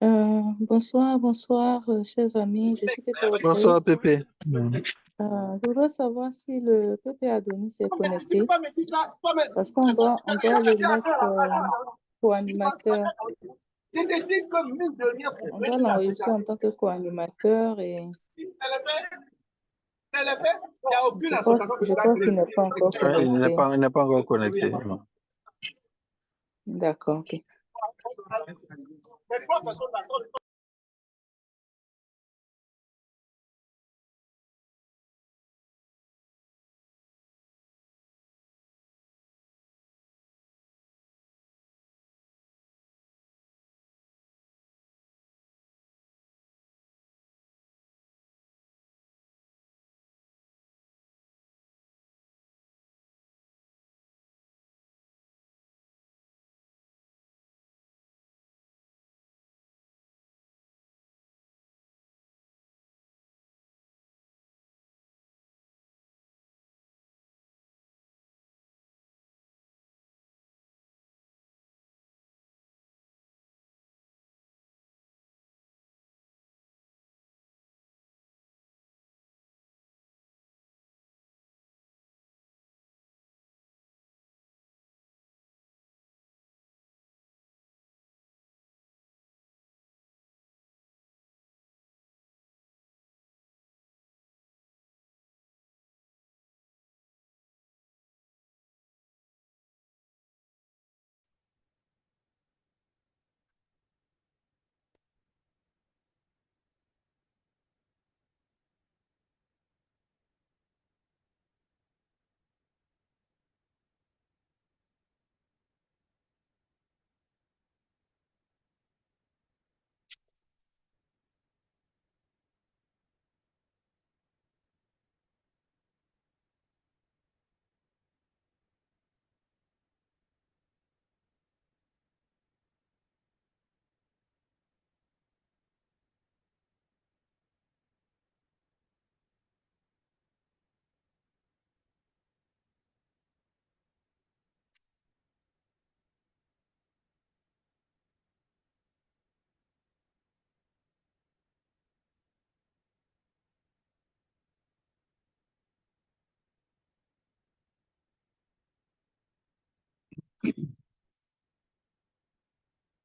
Bonsoir, bonsoir, chers amis. Je suis Pépé Okoye. Bonsoir, Pépé. Je voudrais savoir si le Pépé Adonis est connecté parce qu'on doit le mettre co-animateur. On doit l'enregistrer en tant que co-animateur et je crois qu'il n'est pas encore Ouais, il n'est connecté. pas encore connecté. Non. D'accord, ok.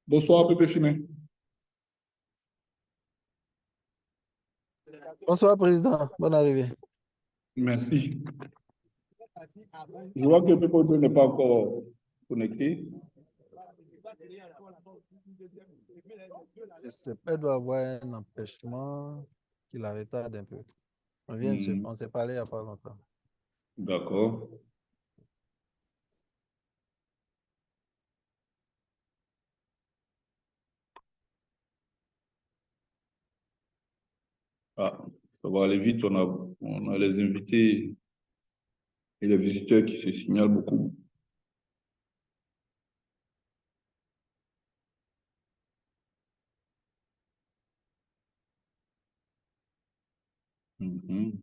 Bonsoir, Pépé Finet. Bonsoir, Président. Bonne arrivée. Merci. Je vois que Pépé n'est pas encore connecté. Je sais pas, il doit avoir un empêchement qui la retarde un peu. On s'est parlé il n'y a pas longtemps. D'accord. Ah, ça va aller vite. On a les invités et les visiteurs qui se signalent beaucoup. Mhm.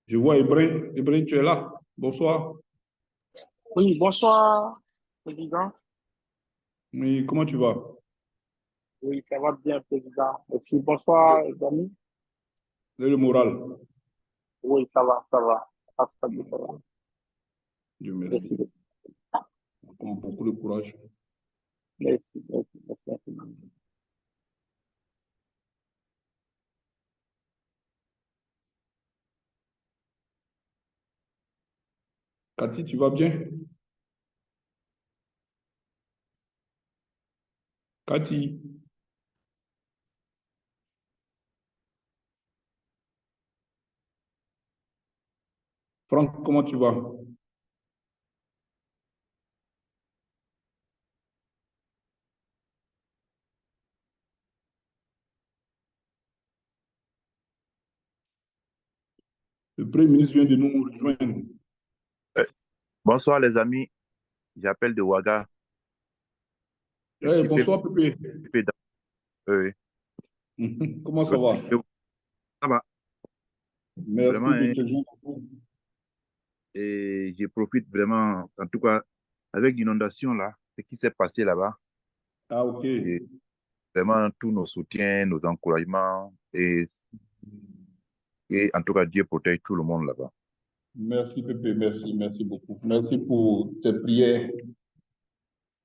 Je vois Ibrahim. Ibrahim, tu es là. Bonsoir. Oui, bonsoir, Président. Oui, comment tu vas? Oui, ça va bien, Président. Merci. Bonsoir, les amis. Le moral. Oui, ça va, ça va. Ça va. Dieu merci. Merci. On a beaucoup de courage. Merci, merci, merci, merci. Cathy, tu vas bien? Cathy? Franck, comment tu vas? Le Premier ministre vient de nous rejoindre. Bonsoir les amis, j'appelle de Ouaga. Je suis Bonsoir, Pépé. Pépé oui. Comment ça va? Ça va. Merci Vraiment, de te joindre. et je profite vraiment, en tout cas, avec l'inondation là, ce qui s'est passé là-bas. Ah, ok. Et vraiment, tous nos soutiens, nos encouragements, et en tout cas, Dieu protège tout le monde là-bas. Merci, Pépé. Merci beaucoup. Merci pour tes prières.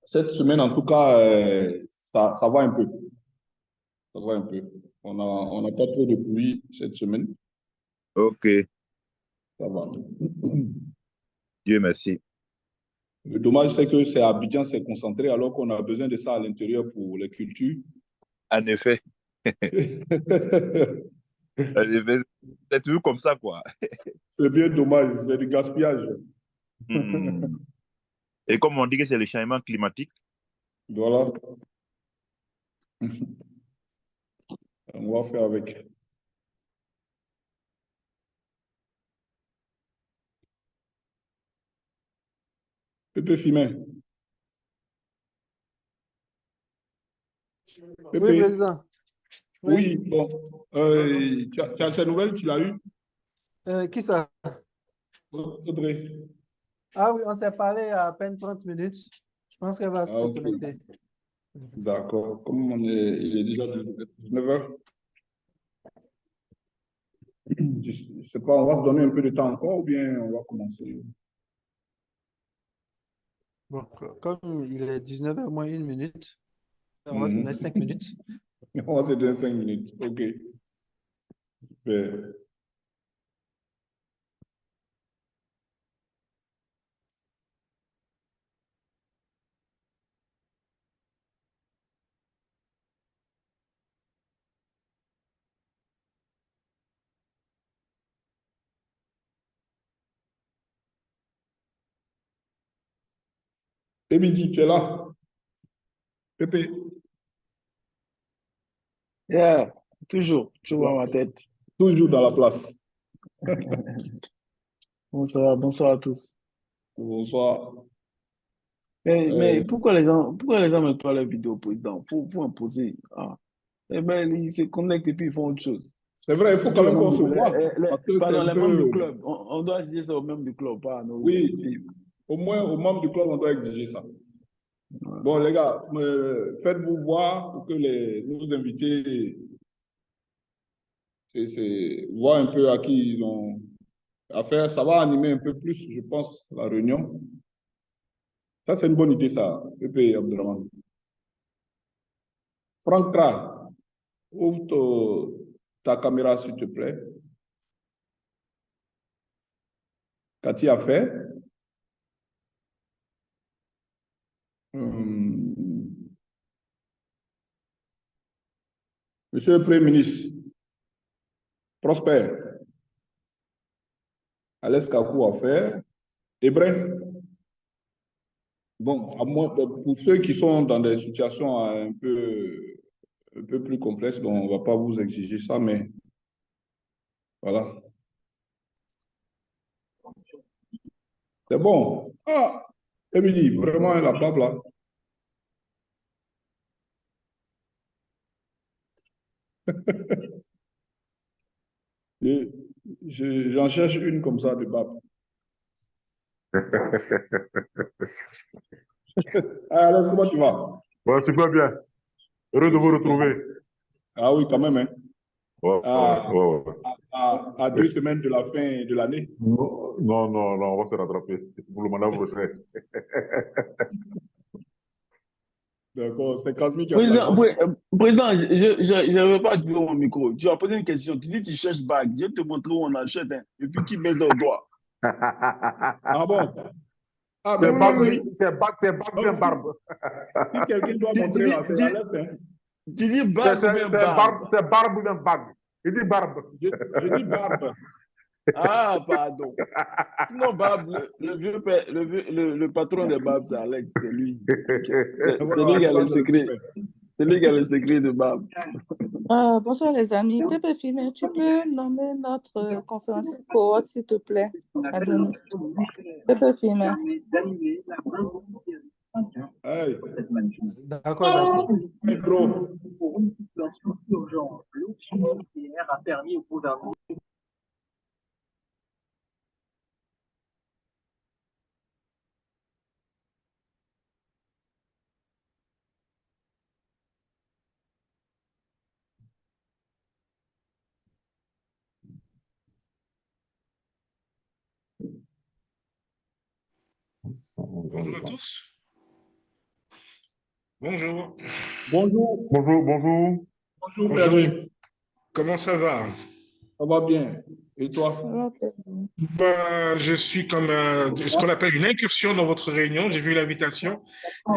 Cette semaine, en tout cas, ça va un peu. Ça va un peu. On n'a pas trop de pluie cette semaine. Ok, Ça va. Dieu merci. Le dommage, c'est que c'est Abidjan s'est concentré alors qu'on a besoin de ça à l'intérieur pour les cultures. En effet, c'est toujours comme ça, quoi. C'est bien dommage, c'est du gaspillage. Et comme on dit que c'est le changement climatique. Voilà. On va faire avec. Pépé Fimin. Pépé. Oui, président. Oui, bon. Tu as ces nouvelles, tu l'as eu? Qui ça? Audrey. Ah oui, on s'est parlé il y a à peine 30 minutes. Je pense qu'elle va se Ok. connecter. D'accord. Comme il est déjà 19 heures. Je ne sais pas, on va se donner un peu de temps encore ou bien on va commencer? Bon, comme il est 19h moins 1 minute, on va se donner 5 minutes. On va se donner 5 minutes. OK. Super. Midi, tu es là? Pépé. Yeah, toujours dans ma tête. Toujours dans la place. Bonsoir à tous. Bonsoir. Mais pourquoi les gens mettent pas la vidéo au président? Faut imposer. Ah. Eh ben, ils se connectent et puis ils font autre chose. C'est vrai, il faut quand même qu'on se voit. Parce que Pardon, c'est les un membres peu... du club. On doit exiger ça aux membres du club, pas à nos Oui, invités. au moins aux membres du club, on doit exiger ça. Ouais. Bon, les gars, faites-vous voir pour que nos invités voient un peu à qui ils ont affaire. Ça va animer un peu plus, je pense, la réunion. Ça, c'est une bonne idée, ça, Pépé Abdelrahman. Franck Tra, ouvre ta caméra, s'il te plaît. Cathy a fait. Monsieur le Premier ministre, Prosper, Alès Kakou a fait. Ebré. Bon, pour ceux qui sont dans des situations un peu plus complexes, bon, on ne va pas vous exiger ça, mais voilà. C'est bon. Ah, Émilie, vraiment, la barbe là. J'en cherche une comme ça de barbe. Alors, comment tu vas? Ouais, super bien. Heureux de vous retrouver. Ah oui, quand même. Hein. Ouais, ouais. À 2 semaines de la fin de l'année. Non, on va se rattraper pour le mandat prochain. D'accord, c'est Casmi qui a Président, placé. Président, je ne vais pas activer mon micro. Tu as posé une question. Tu dis que tu cherches bague. Je vais te montrer où on achète. Hein. Et puis qui baisse au doigt. Ah bon? Ah, C'est mais Bab, Oui, c'est Bab bien donc, barbe. si quelqu'un doit tu montrer là, c'est la lettre. Hein. dis barbe ou bien barbe? C'est barbe bien bague. Il dit barbe. Je dis barbe. Ah, pardon. Sinon, Barbe, le vieux père, le patron des Babes, c'est Alex, c'est lui. C'est Voilà, lui en qui tout a cas, le c'est le secret. coupé. C'est lui qui a le secret de Barbe. Bonsoir les amis. Pepe Fime, tu peux nommer notre conférencier cohorte, s'il te plaît, Adonis. Pepe Fime. Hey, D'accord, d'accord. Pedro. Bonjour à tous. Bonjour. Bonjour. Bonjour, bonjour. Bonjour, Bonjour. Perry. Comment ça va? Ça va bien. Et toi? Ben, je suis comme ce qu'on appelle une incursion dans votre réunion. J'ai vu l'invitation.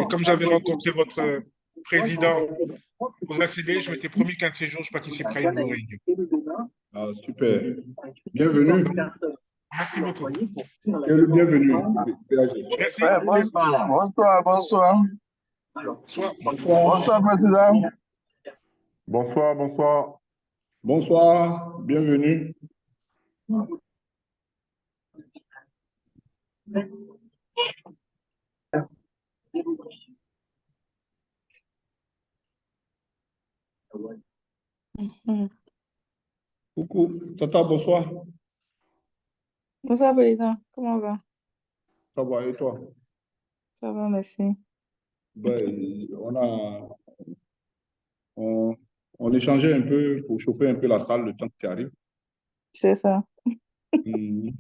Et comme j'avais rencontré votre président pour accéder, je m'étais promis qu'un de ces jours, je participerai à une de vos réunions. Ah, super. Bienvenue. Merci beaucoup. Tu es le bienvenu. Merci. Ouais, bonsoir, bonsoir. Bonsoir. Bonsoir, président. Bonsoir, bonsoir. Bonsoir. Bienvenue. Coucou. Tata, bonsoir. Bonsoir, président. Comment va? Ça va et toi? Ça va, merci. Ben, on échangeait un peu pour chauffer un peu la salle le temps que tu arrives. C'est ça. Maintenant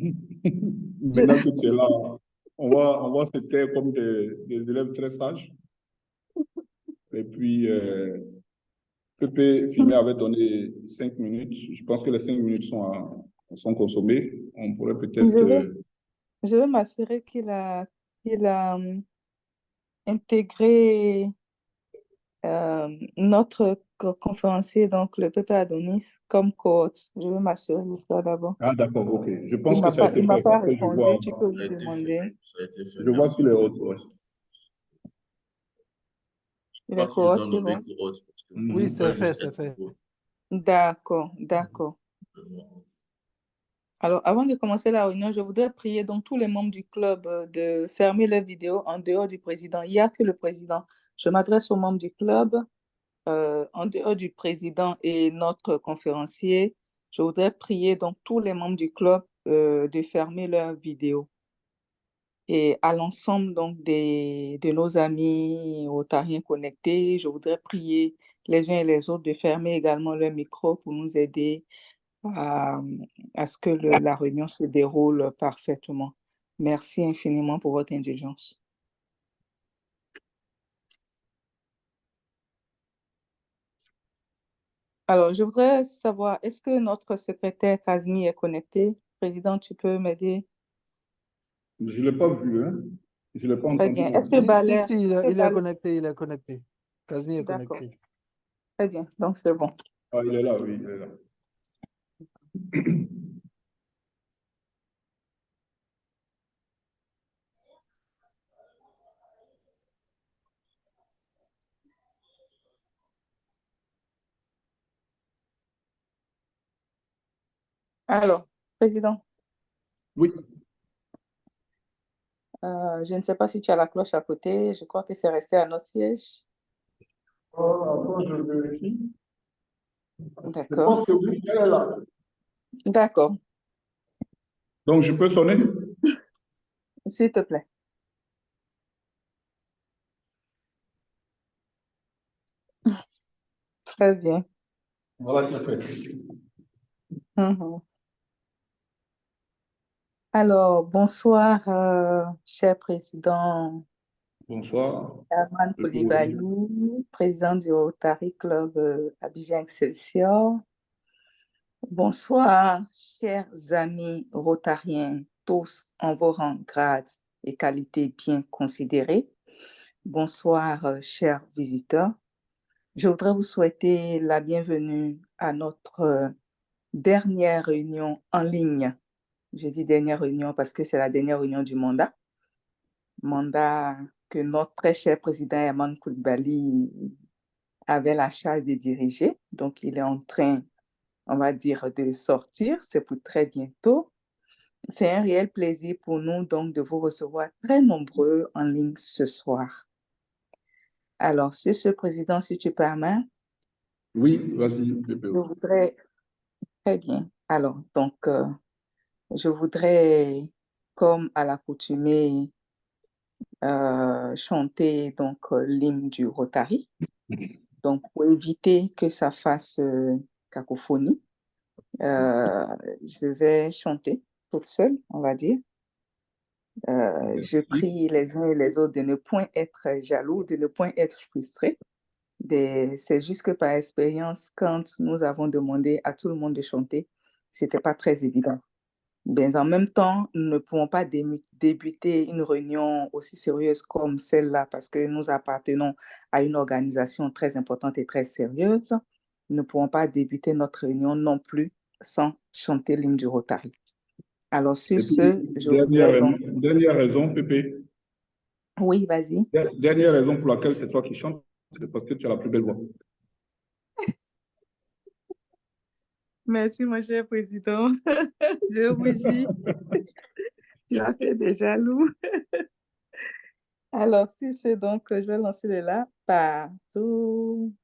que tu es là, on va se taire comme des élèves très sages. Et puis, Pépé Fimé avait donné 5 minutes. Je pense que les 5 minutes sont consommées. On pourrait peut-être... Je veux m'assurer qu'il a intégré notre conférencier, donc le Pépé Adonis, comme coach. Je veux m'assurer de ça d'abord. Ah, d'accord, ok. Je Il pense que ça a été il m'a fait pas parce que je vois, répondu. Tu peux lui demander. Ça a été fait. je vois qu'il est haut. Ouais. Il est coach, c'est bon. Oui, c'est fait, c'est fait. D'accord, d'accord. Alors, avant de commencer la réunion, je voudrais prier donc tous les membres du club de fermer leurs vidéos en dehors du président. Il n'y a que le président. Je m'adresse aux membres du club, en dehors du président et notre conférencier. Je voudrais prier donc tous les membres du club de fermer leurs vidéos. Et à l'ensemble donc de nos amis rotariens connectés, je voudrais prier les uns et les autres de fermer également leur micro pour nous aider à, à ce que la réunion se déroule parfaitement. Merci infiniment pour votre indulgence. Alors, je voudrais savoir, est-ce que notre secrétaire Kazmi est connecté? Président, tu peux m'aider? Je ne l'ai pas vu, hein. Je ne l'ai pas Très entendu. bien. Est-ce que Ballet... Si, il est connecté, il est connecté. Kazmi est D'accord. connecté. Très bien, donc c'est bon. Ah, il est là, oui, il est là. Alors, Président, Oui. je ne sais pas si tu as la cloche à côté. Je crois que c'est resté à notre siège. Attends, je vérifie. Je D'accord. pense que oui, elle est là. D'accord, Donc, je peux sonner? s'il te plaît. Très bien. Voilà qui est fait. Mhm. Alors, bonsoir, cher président Bonsoir. Herman Coulibaly, président du Rotary Club Abidjan Excelsior. Bonsoir, chers amis rotariens tous en vos rangs, grades et qualités bien considérés. Bonsoir, chers visiteurs. Je voudrais vous souhaiter la bienvenue à notre dernière réunion en ligne. Je dis dernière réunion parce que c'est la dernière réunion du mandat que notre très cher président Herman Coulibaly avait la charge de diriger. Donc, il est en train, on va dire, de sortir. C'est pour très bientôt. C'est un réel plaisir pour nous, donc, de vous recevoir très nombreux en ligne ce soir. Alors, sur ce président, si tu permets. Oui, vas-y, Pépé. Je voudrais, très bien. Alors, donc, je voudrais, comme à l'accoutumée, chanter donc l'hymne du Rotary. Donc, pour éviter que ça fasse cacophonie, je vais chanter toute seule, on va dire. Je prie les uns et les autres de ne point être jaloux, de ne point être frustrés. C'est juste que par expérience, quand nous avons demandé à tout le monde de chanter, c'était pas très évident. En même temps, nous ne pouvons pas débuter une réunion aussi sérieuse comme celle-là parce que nous appartenons à une organisation très importante et très sérieuse. Nous ne pouvons pas débuter notre réunion non plus sans chanter l'hymne du Rotary. Alors, sur ce, je voudrais donc... Dernière raison, Pépé. Oui, vas-y. Dernière raison pour laquelle c'est toi qui chantes, c'est parce que tu as la plus belle voix. Merci, mon cher président. Je rougis. Tu as fait des jaloux. Alors, sur ce, donc, je vais lancer le là. Partout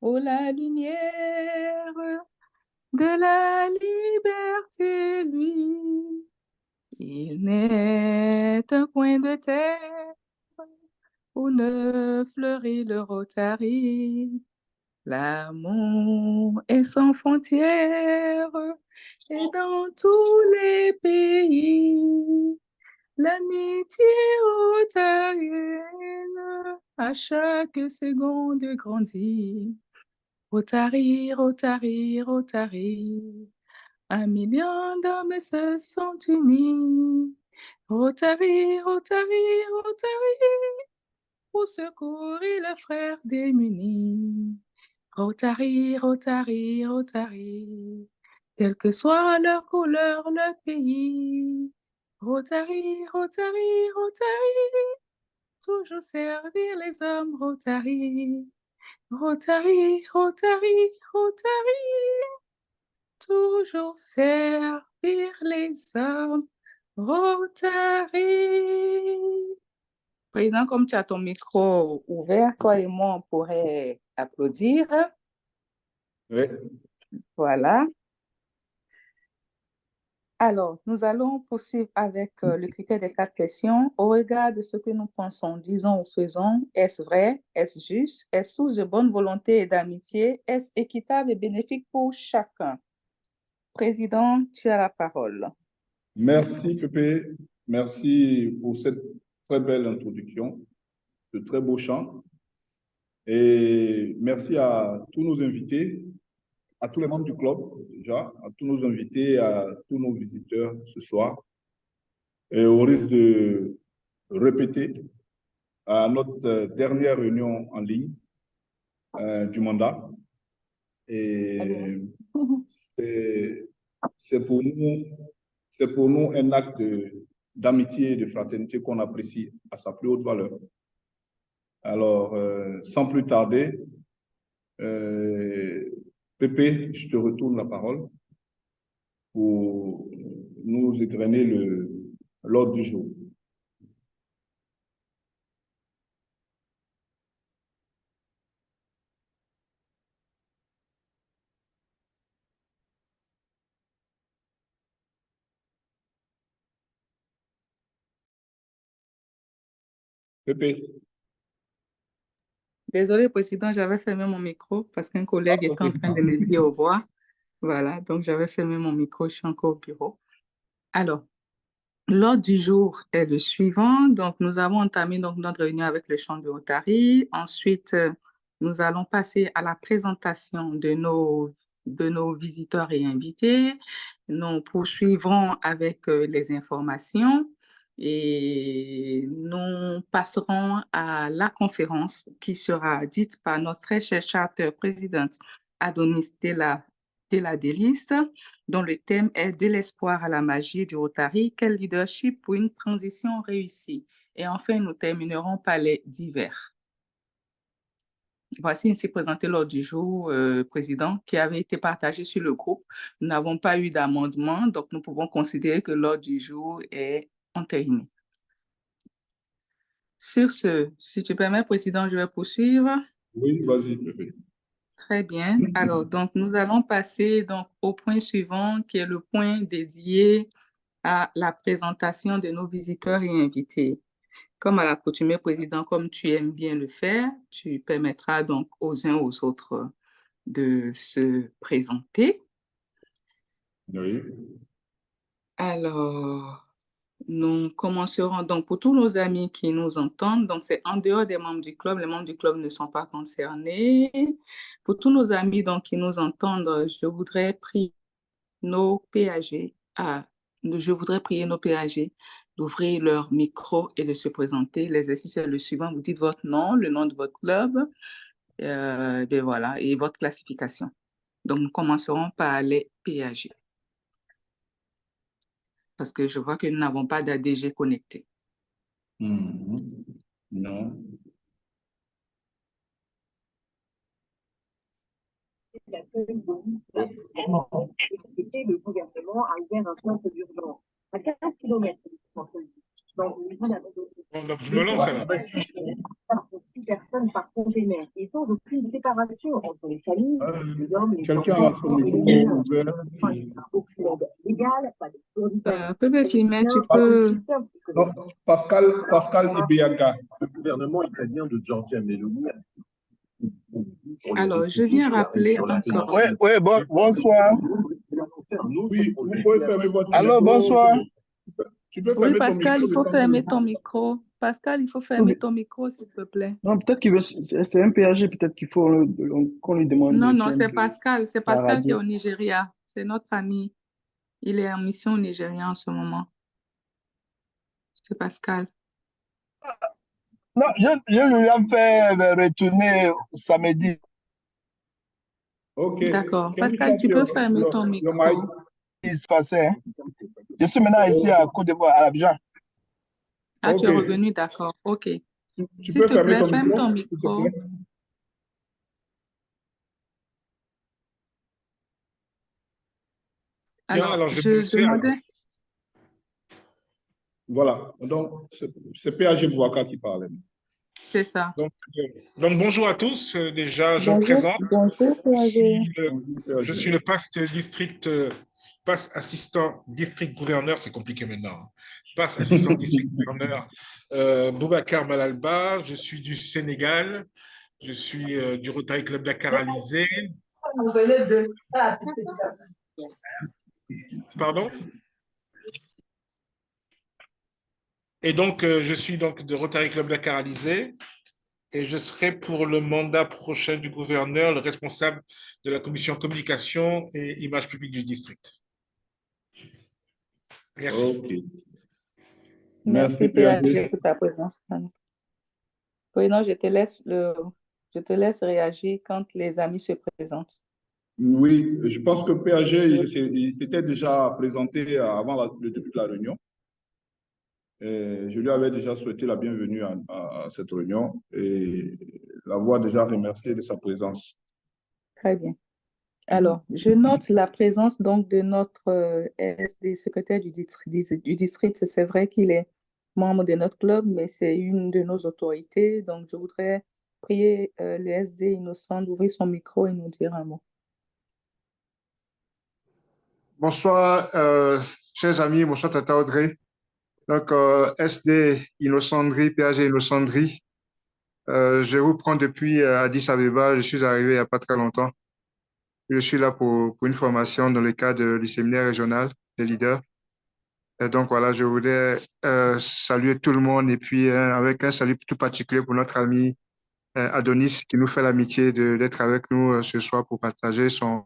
où la lumière de la liberté, lui, il n'est un coin de terre où ne fleurit le Rotary. L'amour est sans frontières et dans tous les pays. L'amitié rotarienne à chaque seconde grandit. Rotary, Rotary, Rotary, 1 million d'hommes se sont unis. Rotary, Rotary, Rotary, pour secourir les frères démunis. Rotary, Rotary, Rotary, quelle que soit leur couleur, leur pays. Rotary, Rotary, Rotary, toujours servir les hommes. Rotary, Rotary, Rotary, Rotary, toujours servir les hommes. Rotary. Président, comme tu as ton micro ouvert, toi et moi, on pourrait applaudir. Oui. Voilà. Alors, nous allons poursuivre avec le critère des 4 questions. Au regard de ce que nous pensons, disons ou faisons, est-ce vrai, est-ce juste, est-ce source de bonne volonté et d'amitié, est-ce équitable et bénéfique pour chacun? Président, tu as la parole. Merci, Pépé. Merci pour cette très belle introduction, ce très beau chant. Et merci à tous nos invités, à tous les membres du club, déjà, à tous nos invités, à tous nos visiteurs ce soir. Et au risque de répéter, à notre dernière réunion en ligne du mandat. Et c'est pour nous un acte d'amitié et de fraternité qu'on apprécie à sa plus haute valeur. Alors, sans plus tarder, Pépé, je te retourne la parole pour nous étraîner l'ordre du jour. Pépé. Désolée, Président, j'avais fermé mon micro parce qu'un collègue était en train de me dire au revoir. Voilà, donc j'avais fermé mon micro, je suis encore au bureau. Alors, l'ordre du jour est le suivant. Donc, nous avons entamé donc, notre réunion avec le chant du Rotary. Ensuite, nous allons passer à la présentation de nos de nos visiteurs et invités. Nous poursuivrons avec les informations et nous passerons à la conférence qui sera dite par notre très chère charter présidente Adonis Della Delis, dont le thème est de l'espoir à la magie du Rotary, quel leadership pour une transition réussie. Et enfin, nous terminerons par les divers. Voici ainsi présenté l'ordre du jour, Président, qui avait été partagé sur le groupe. Nous n'avons pas eu d'amendement, donc nous pouvons considérer que l'ordre du jour est entériné. Sur ce, si tu permets, Président, je vais poursuivre. Oui, vas-y, Pepe. Très bien. Alors, donc, nous allons passer donc, au point suivant, qui est le point dédié à la présentation de nos visiteurs et invités. Comme à l'accoutumée, Président, comme tu aimes bien le faire, tu permettras donc aux uns aux autres de se présenter. Oui. Alors, nous commencerons donc pour tous nos amis qui nous entendent. Donc, c'est en dehors des membres du club. Les membres du club ne sont pas concernés. Pour tous nos amis donc, qui nous entendent, je voudrais prier nos PAG d'ouvrir leur micro et de se présenter. L'exercice est le suivant. Vous dites votre nom, le nom de votre club, voilà, et votre classification. Donc, nous commencerons par les PAG. Parce que je vois que nous n'avons pas d'ADG connecté. Non. Le gouvernement a ouvert un centre d'urgence à 15 km du centre-ville. Donc, je me lance alors. 6 personnes par container. Et sans aucune séparation entre les familles, les hommes, les Quelqu'un a son micro ouvert. aucune aide légale, pas de Pepe Filmet, tu peux... Non, Pascal Ibiaga. Le gouvernement italien de Giorgia Meloni. Alors, je viens rappeler encore. Oui, bonsoir. Oui, vous pouvez fermer votre micro. Allô, bonsoir. Tu peux Oui, fermer Pascal, ton il micro. faut fermer ton micro. Pascal, il faut fermer ton micro, s'il te plaît. Non, peut-être qu'il veut, c'est un PAG, peut-être qu'il faut qu'on lui demande. Non, de non, c'est fermer Pascal. C'est la Pascal qui est radio. au Nigeria. C'est notre ami. Il est en mission au Nigeria en ce moment. C'est Pascal. Non, je lui ai fait retourner samedi. Ok. D'accord. Pascal, tu peux fermer ton micro. Il se passait. Hein. Je suis maintenant ici à Côte d'Ivoire, à Abidjan. Ah, tu es Ok. revenu, d'accord. OK. Tu S'il peux te fermer plaît, ton ferme ton micro, s'il te micro. plaît. Bien, Alors, alors je vais je me lancer. Alors. demandais... Voilà. Donc, c'est PAG Bouaka qui parle. C'est ça. Donc, bonjour à tous. Déjà, je me Bonjour, présente. bonjour, Je suis le passe assistant district gouverneur, c'est compliqué maintenant. Hein. Passe assistant district gouverneur Boubacar Malalba. Je suis du Sénégal. Je suis du Rotary Club Dakar Alizé. Pardon? Et donc, je suis donc de Rotary Club Dakar Alizé. Et je serai pour le mandat prochain du gouverneur le responsable de la commission communication et image publique du district. Merci. Ok. Merci, PAG, pour ta présence. Président, je te laisse réagir quand les amis se présentent. Oui, je pense que PAG, il était déjà présenté avant le début de la réunion. Et je lui avais déjà souhaité la bienvenue à cette réunion et l'avoir déjà remercié de sa présence. Très bien. Alors, je note la présence donc de notre SD, secrétaire du district. C'est vrai qu'il est membre de notre club, mais c'est une de nos autorités. Donc, je voudrais prier le SD Innocent d'ouvrir son micro et nous dire un mot. Bonsoir, chers amis, bonsoir Tata Audrey. Donc, SD Innocendry, PAG Innocendry. Je vous prends depuis Addis Abeba. Je suis arrivé il n'y a pas très longtemps. Je suis là pour une formation dans le cadre du séminaire régional des leaders. Et donc, voilà, je voulais saluer tout le monde et puis avec un salut tout particulier pour notre ami Adonis qui nous fait l'amitié d'être avec nous ce soir pour partager son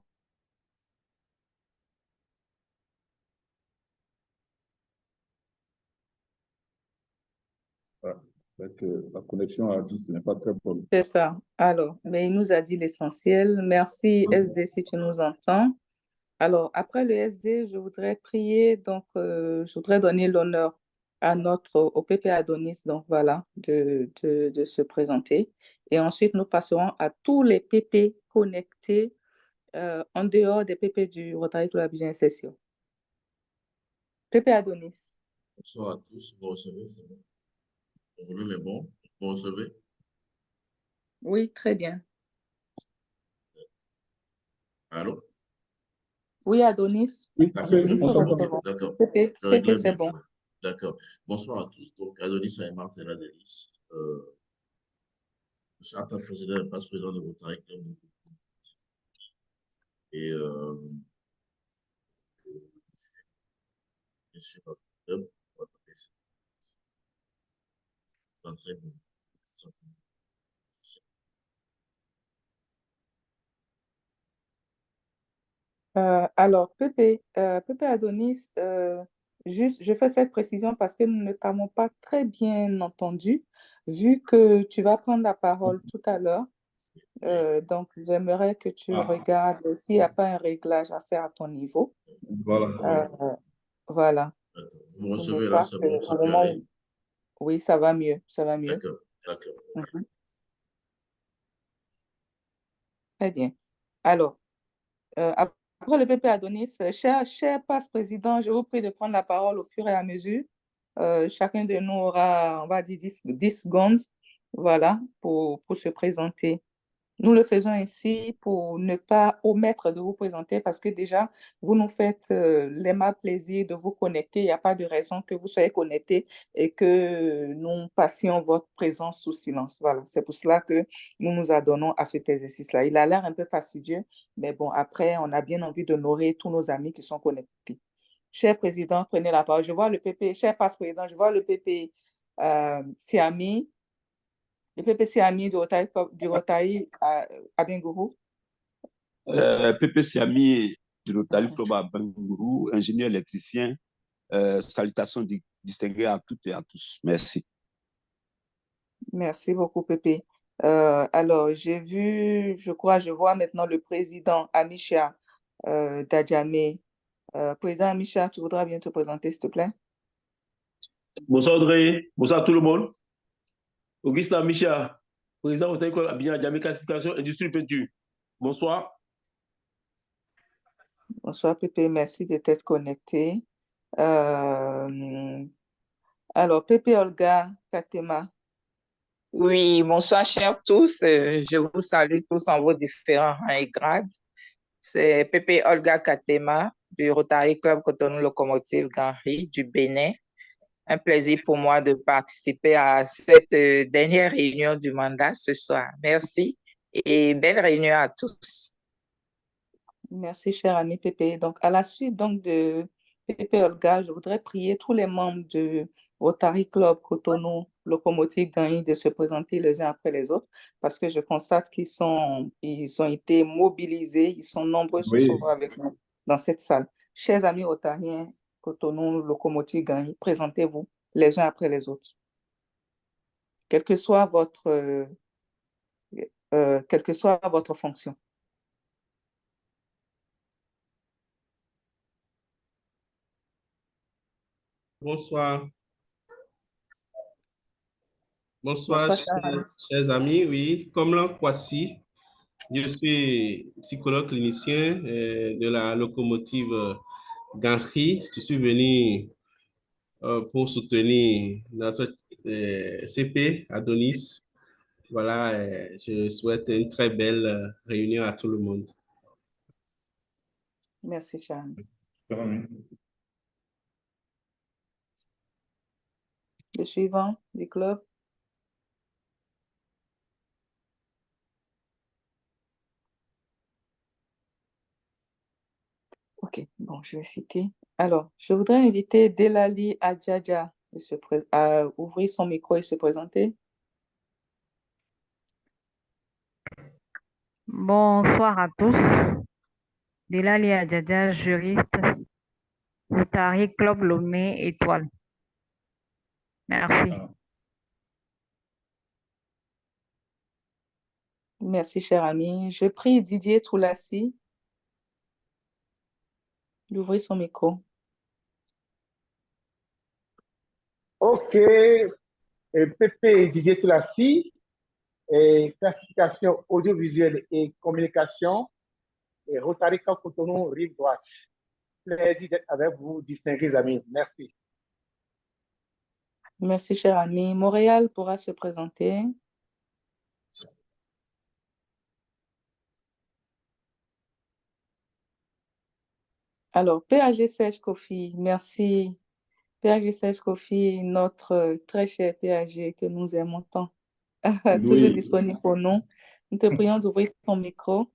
La connexion à 10 n'est pas très bonne. C'est ça. Alors, mais il nous a dit l'essentiel. Merci, SD, si tu nous entends. Alors, après le SD, je voudrais prier, donc je voudrais donner l'honneur au PP Adonis, donc voilà, de se présenter. Et ensuite, nous passerons à tous les PP connectés en dehors des PP du Rotary Club Abidjan Session. PP Adonis. Bonsoir à tous, vous recevez, c'est bon. Le volume est bon, vous recevez? Oui, très bien. Allô? Oui, Adonis. Oui, D'accord, PP, c'est on bon. t'entend. Ok, d'accord. PP, Je PP, réglais c'est bien. bon. D'accord. Bonsoir à tous. Donc, Adonis Aymar, c'est la délice. Charles, président et vice-président de Rotary Club. Et je suis pas club. Très bon. Alors, Pépé Adonis, juste, je fais cette précision parce que nous ne t'avons pas très bien entendu, vu que tu vas prendre la parole tout à l'heure. Donc, j'aimerais que tu regardes s'il n'y a pas un réglage à faire à ton niveau. Voilà. Voilà. Vous Pour recevez ne là, pas c'est que bon, au ça peut moment aller. où... Oui, ça va mieux, ça va mieux. D'accord, d'accord. Mhm. Très bien. Alors, après le PP Adonis, cher passe-président, je vous prie de prendre la parole au fur et à mesure. Chacun de nous aura, on va dire, 10 secondes, voilà, pour se présenter. Nous le faisons ainsi pour ne pas omettre de vous présenter parce que déjà, vous nous faites l'aimable plaisir de vous connecter. Il n'y a pas de raison que vous soyez connectés et que nous passions votre présence sous silence. Voilà, c'est pour cela que nous nous adonnons à cet exercice-là. Il a l'air un peu fastidieux, mais bon, après, on a bien envie d'honorer tous nos amis qui sont connectés. Cher président, prenez la parole. Je vois le PP, cher passe-président, je vois le PP Siami. Le PPC ami du Rotary à Bingourou. PPC ami du Rotary Club à Bingourou, ingénieur électricien. Salutations distinguées à toutes et à tous. Merci. Merci beaucoup, Pépé. Alors, je vois maintenant le président Amisha Dadjamé. Président Amisha, tu voudras bien te présenter, s'il te plaît? Bonsoir Audrey, bonsoir tout le monde. Augustin Micha, président Rotary Club Abidjan Djamé, classification industrie peinture. Bonsoir. Bonsoir, Pépé, merci de t'être connecté. Alors, Pépé Olga Katema. Oui, bonsoir, chers tous. Je vous salue tous en vos différents rangs et grades. C'est Pépé Olga Katema du Rotary Club Cotonou Locomotive Ganri du Bénin. Un plaisir pour moi de participer à cette dernière réunion du mandat ce soir. Merci et belle réunion à tous. Merci, cher ami Pépé. Donc, à la suite donc, de Pépé Olga, je voudrais prier tous les membres du Rotary Club Cotonou Locomotive Ganri de se présenter les uns après les autres parce que je constate ils ont été mobilisés, ils sont nombreux ce soir avec nous dans cette salle. Chers amis rotariens Cotonou Locomotive Ganri, présentez-vous les uns après les autres. Quelle que soit votre fonction. Bonsoir. Bonsoir, Chers amis. Oui, comme l'an Kwasi, je suis psychologue clinicien de la locomotive Ganri. Je suis venu pour soutenir notre CP Adonis. Voilà, je souhaite une très belle réunion à tout le monde. Merci, Charles. Le suivant du club. Ok, bon, je vais citer. Alors, je voudrais inviter Delali Adjaja à ouvrir son micro et se présenter. Bonsoir à tous. Delali Adjaja, juriste, Rotary Club Lomé Étoile. Merci. Merci, cher ami. Je prie Didier Toulassi d'ouvrir son micro. OK. Pépé Didier Toulassi, classification audiovisuelle et communication, et Rotary Club Cotonou, rive droite. Plaisir d'être avec vous, distingués amis. Merci. Merci, cher ami. Montréal pourra se présenter. Alors, PAG Serge Kofi, merci. PAG Serge Kofi, notre très cher PAG que nous aimons tant, toujours Oui. disponible pour nous. Nous te prions d'ouvrir ton micro.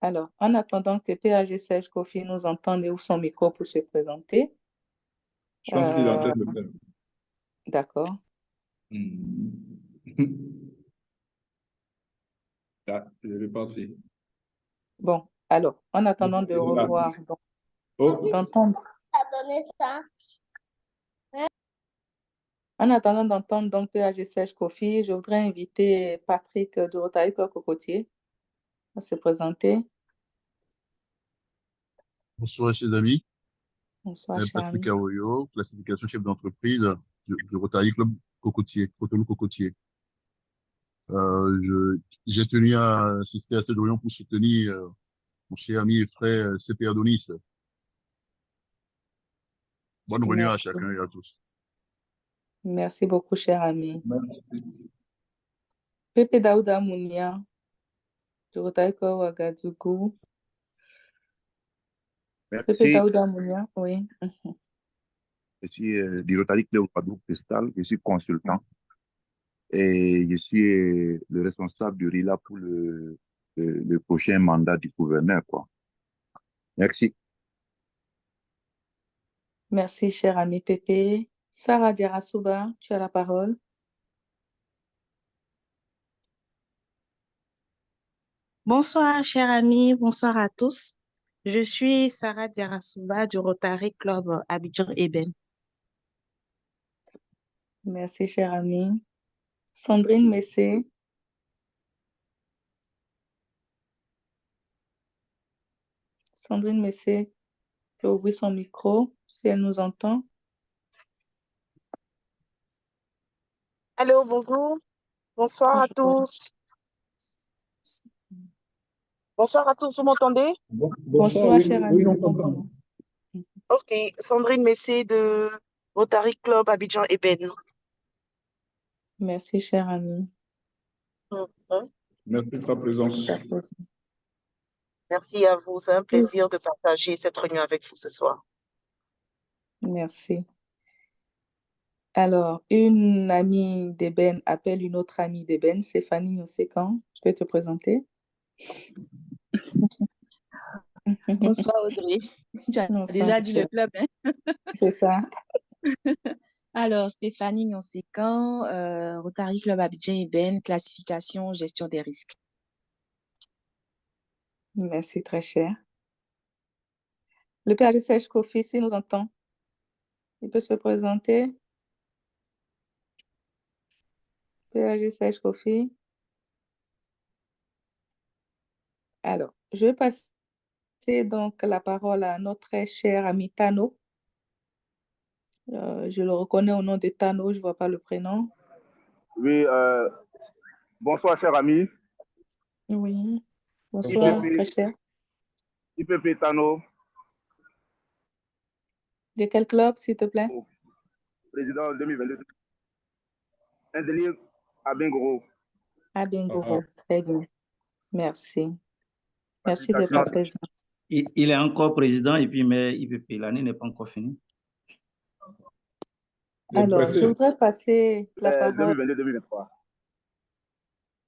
Alors, en attendant que PAG Serge Kofi nous entende et ouvre son micro pour se présenter. Je pense qu'il est en train de le faire. D'accord. Ah, il est reparti. Bon, alors, en attendant de revoir, d'entendre. En attendant d'entendre donc PAG Serge Kofi, je voudrais inviter Patrick de Rotary Club Cocotier à se présenter. Bonsoir, chers amis. Bonsoir, cher Patrick ami. Aoyo, classification chef d'entreprise du Rotary Club Cocotier, Cotonou Cocotier. J'ai tenu à assister à cette réunion pour soutenir mon cher ami et frère C.P. Adonis. Bonne réunion à Merci. chacun et à tous. Merci beaucoup, cher ami. Merci. Pepe Daouda Mounia, du Rotary Club Ouagadougou. Pepe Merci. Daouda Mounia, oui. Je suis du Rotary Club Ouagadougou Pestal. Je suis consultant et je suis le responsable du RILA pour le prochain mandat du gouverneur, quoi. Merci. Merci, cher ami Pepe. Sarah Diarasuba, tu as la parole. Bonsoir, chers amis, bonsoir à tous. Je suis Sarah Diarasuba du Rotary Club Abidjan-Eben. Merci, cher ami. Sandrine Messé. Sandrine Messé peut ouvrir son micro si elle nous entend. Allô, bonjour. Bonsoir à tous. Bonsoir à tous, vous m'entendez? Bonsoir, cher ami, nous t'entendons. Ok, Sandrine Messé de Rotary Club Abidjan-Eben. Merci, cher ami. Merci de ta présence. Merci à vous, c'est un plaisir de partager cette réunion avec vous ce soir. Merci. Alors, une amie d'Eben appelle une autre amie d'Eben, Stéphanie Nyosekan. Tu peux te présenter? Bonsoir Audrey. Tu as Bonsoir, déjà dit le club, hein? C'est ça. Alors, Stéphanie Nonsécan, Rotary Club Abidjan-Eben, classification, gestion des risques. Merci, très cher. Le PAG Serge Kofi, s'il nous entend, il peut se présenter. PAG Serge Kofi. Alors, je vais passer donc la parole à notre très cher ami Tano. Je le reconnais au nom de Tano, je ne vois pas le prénom. Oui, bonsoir, cher ami. Oui, bonsoir, très cher. IPP Tano. De quel club, s'il te plaît? Président 2022. Un délire à Bengoro. À Bengoro, très bien. Merci. Merci de ta présence. Il est encore président et puis mais IPP, l'année n'est pas encore finie. Alors, je voudrais passer la parole. 2022-2023.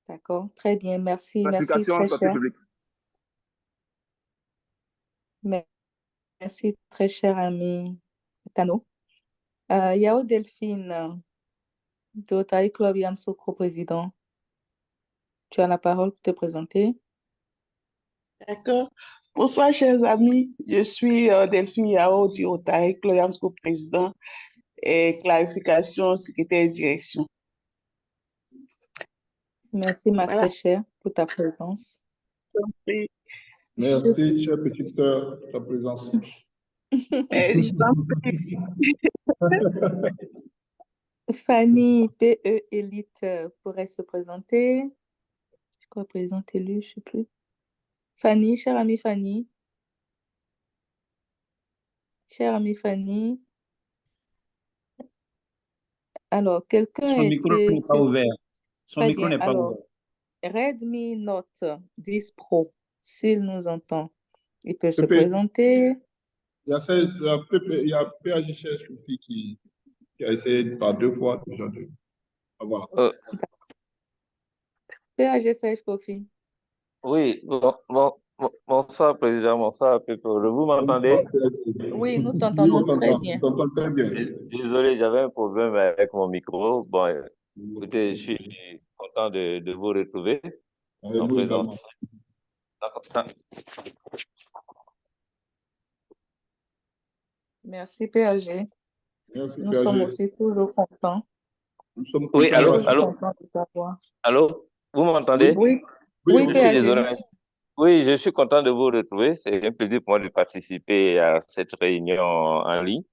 D'accord, très bien, merci, merci Classification très santé cher. publique. Merci très cher ami Tano. Yao Delphine, de Rotary Club Yamsoukro, président. Tu as la parole pour te présenter. D'accord. Bonsoir, chers amis. Je suis Delphine Yao du Rotary Club président et clarification, secrétaire de direction. Merci, ma Voilà. très chère, pour ta présence. Oui. Merci, chère petite sœur, pour ta présence. Je t'en prie. Fanny, PE Élite, pourrait se présenter. Je crois présidente élue, je ne sais plus. Fanny, chère amie Fanny. Chère amie Fanny. Alors, quelqu'un Son micro n'est pas ouvert. Son Très micro bien. n'est pas Alors, ouvert. Redmi Note 10 Pro, s'il nous entend, il peut se Pépé. présenter. Il y a PAJCH aussi qui a essayé par 2 fois déjà de. Ah, voilà. PAGSH Kofi. Oui, bonsoir, Président, bonsoir, Pépé. Vous m'entendez? Oui, nous Oui, t'entendons on très t'entend, bien. on t'entend très bien. Désolé, j'avais un problème avec mon micro. Bon, écoutez, je suis content de vous retrouver en Nous également. présence. D'accord. Merci, PAG. Merci, Nous PAG. sommes aussi toujours contents. Nous sommes Oui, contents allô, aussi. allô, Contents de t'avoir. allô, vous m'entendez? Oui, Oui, oui, Je suis PAG. désolé. Oui, je suis content de vous retrouver. C'est un plaisir pour moi de participer à cette réunion en ligne,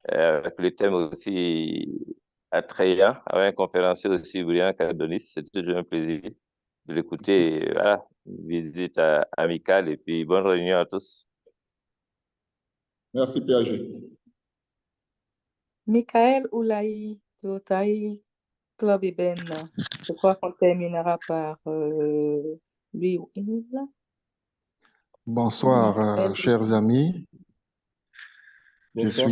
avec le thème aussi attrayant, avec un conférencier aussi brillant qu'Adonis. C'est toujours un plaisir de l'écouter. Voilà, visite amicale et puis bonne réunion à tous. Merci, PAG. Michael Oulaï, du Rotary Club Eben. Je crois qu'on terminera par lui ou il. Bonsoir, Michael. chers amis. Bonsoir,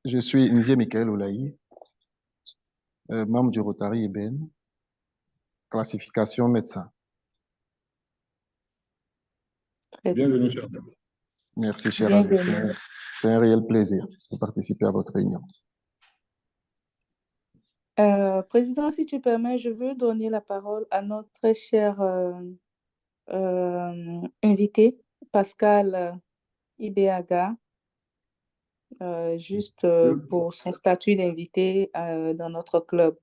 Je suis Nzie Michael Oulaï, membre du Rotary Eben, classification médecin. Très bien. bienvenue, cher. Merci, cher ami. Bienvenue. C'est un réel plaisir de participer à votre réunion. Président, si tu permets, je veux donner la parole à notre très cher invité, Pascal Ibeaga, juste pour son statut d'invité dans notre club.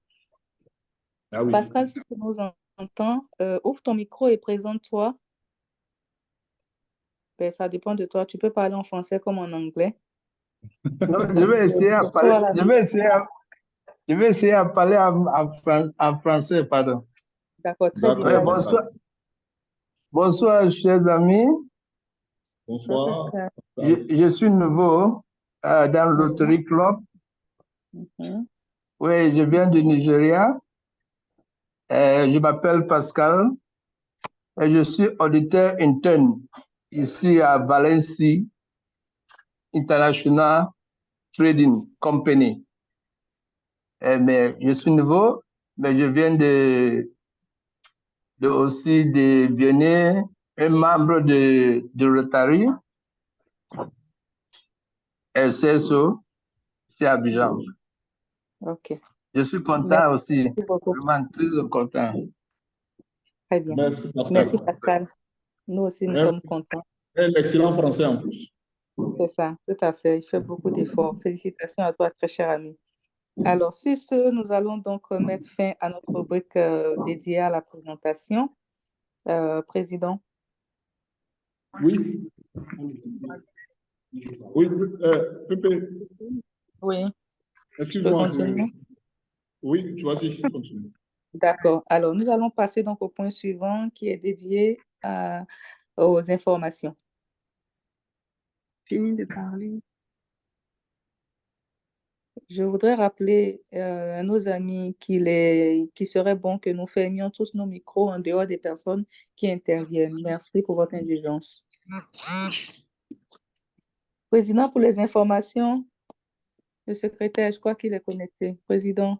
Ah oui. Pascal, si tu nous entends, ouvre ton micro et présente-toi. Ben, ça dépend de toi. Tu peux parler en français comme en anglais. Non, je vais essayer à parler. Je vais essayer à parler en français, pardon. D'accord, très bien. Bonsoir. Bonsoir, chers amis. Bonsoir. Je suis nouveau dans le Rotary Club. Oui, je viens du Nigeria. Je m'appelle Pascal et je suis auditeur interne ici à Valencia International Trading Company. Mais je suis nouveau, mais je viens aussi de devenir un membre de Rotary SSO, c'est Abidjan. Ok. Je suis content Merci aussi, beaucoup. vraiment très content. Très bien. Merci, Pascal. Merci, Pascal. Nous aussi, nous sommes contents. Un excellent français en plus. C'est ça, tout à fait. Il fait beaucoup d'efforts. Félicitations à toi, très cher ami. Alors, sur ce, nous allons donc mettre fin à notre rubrique dédiée à la présentation. Président. Oui. Oui, Pépé. Oui. Excuse-moi. Je peux continuer? Oui, tu vas-y, continue. D'accord. Alors, nous allons passer donc au point suivant qui est dédié aux informations. Fini de parler. Je voudrais rappeler à nos amis qu'il serait bon que nous fermions tous nos micros en dehors des personnes qui interviennent. Merci pour votre indulgence. Président, pour les informations, le secrétaire, je crois qu'il est connecté. Président.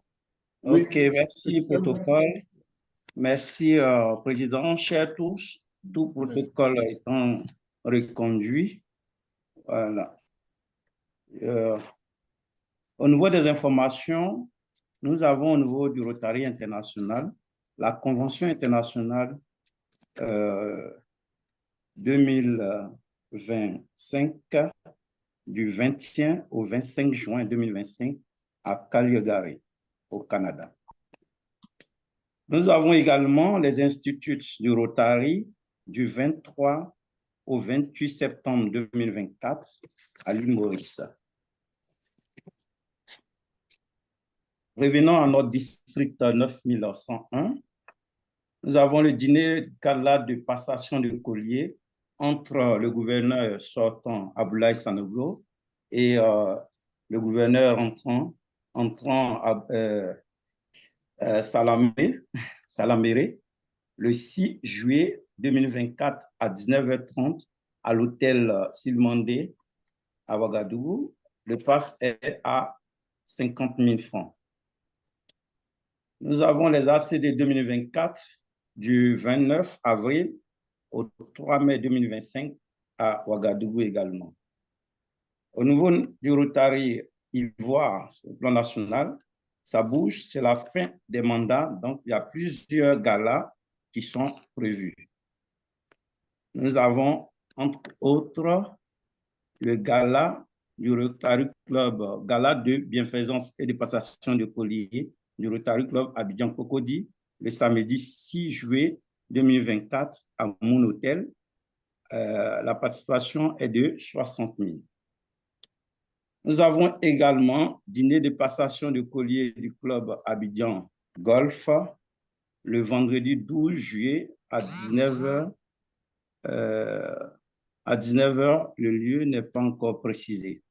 Ok, merci, protocole. Merci, Président. Chers tous, tout protocole étant reconduit. Voilà. Au niveau des informations, nous avons au niveau du Rotary international la Convention internationale 2025 du 21 au 25 juin 2025 à Calgary, au Canada. Nous avons également les instituts du Rotary du 23 au 28 septembre 2024 à l'île Maurice. Revenons à notre district 9101. Nous avons le dîner gala de passation de collier entre le gouverneur sortant Aboulaye Sanogo et le gouverneur entrant Salaméré le 6 juillet 2024 à 19h30 à l'hôtel Silmandé à Ouagadougou. Le pass est à 50 000 francs. Nous avons les ACD 2024 du 29 avril au 3 mai 2025 à Ouagadougou également. Au niveau du Rotary Ivoire, sur le plan national, ça bouge, c'est la fin des mandats, donc il y a plusieurs galas qui sont prévus. Nous avons, entre autres, le gala du Rotary Club, gala de bienfaisance et de passation de collier du Rotary Club Abidjan Cocody, le samedi 6 juillet 2024 à mon hôtel. La participation est de 60 000. Nous avons également dîner de passation de collier du club Abidjan Golf le vendredi 12 juillet à 19h. À 19h, le lieu n'est pas encore précisé.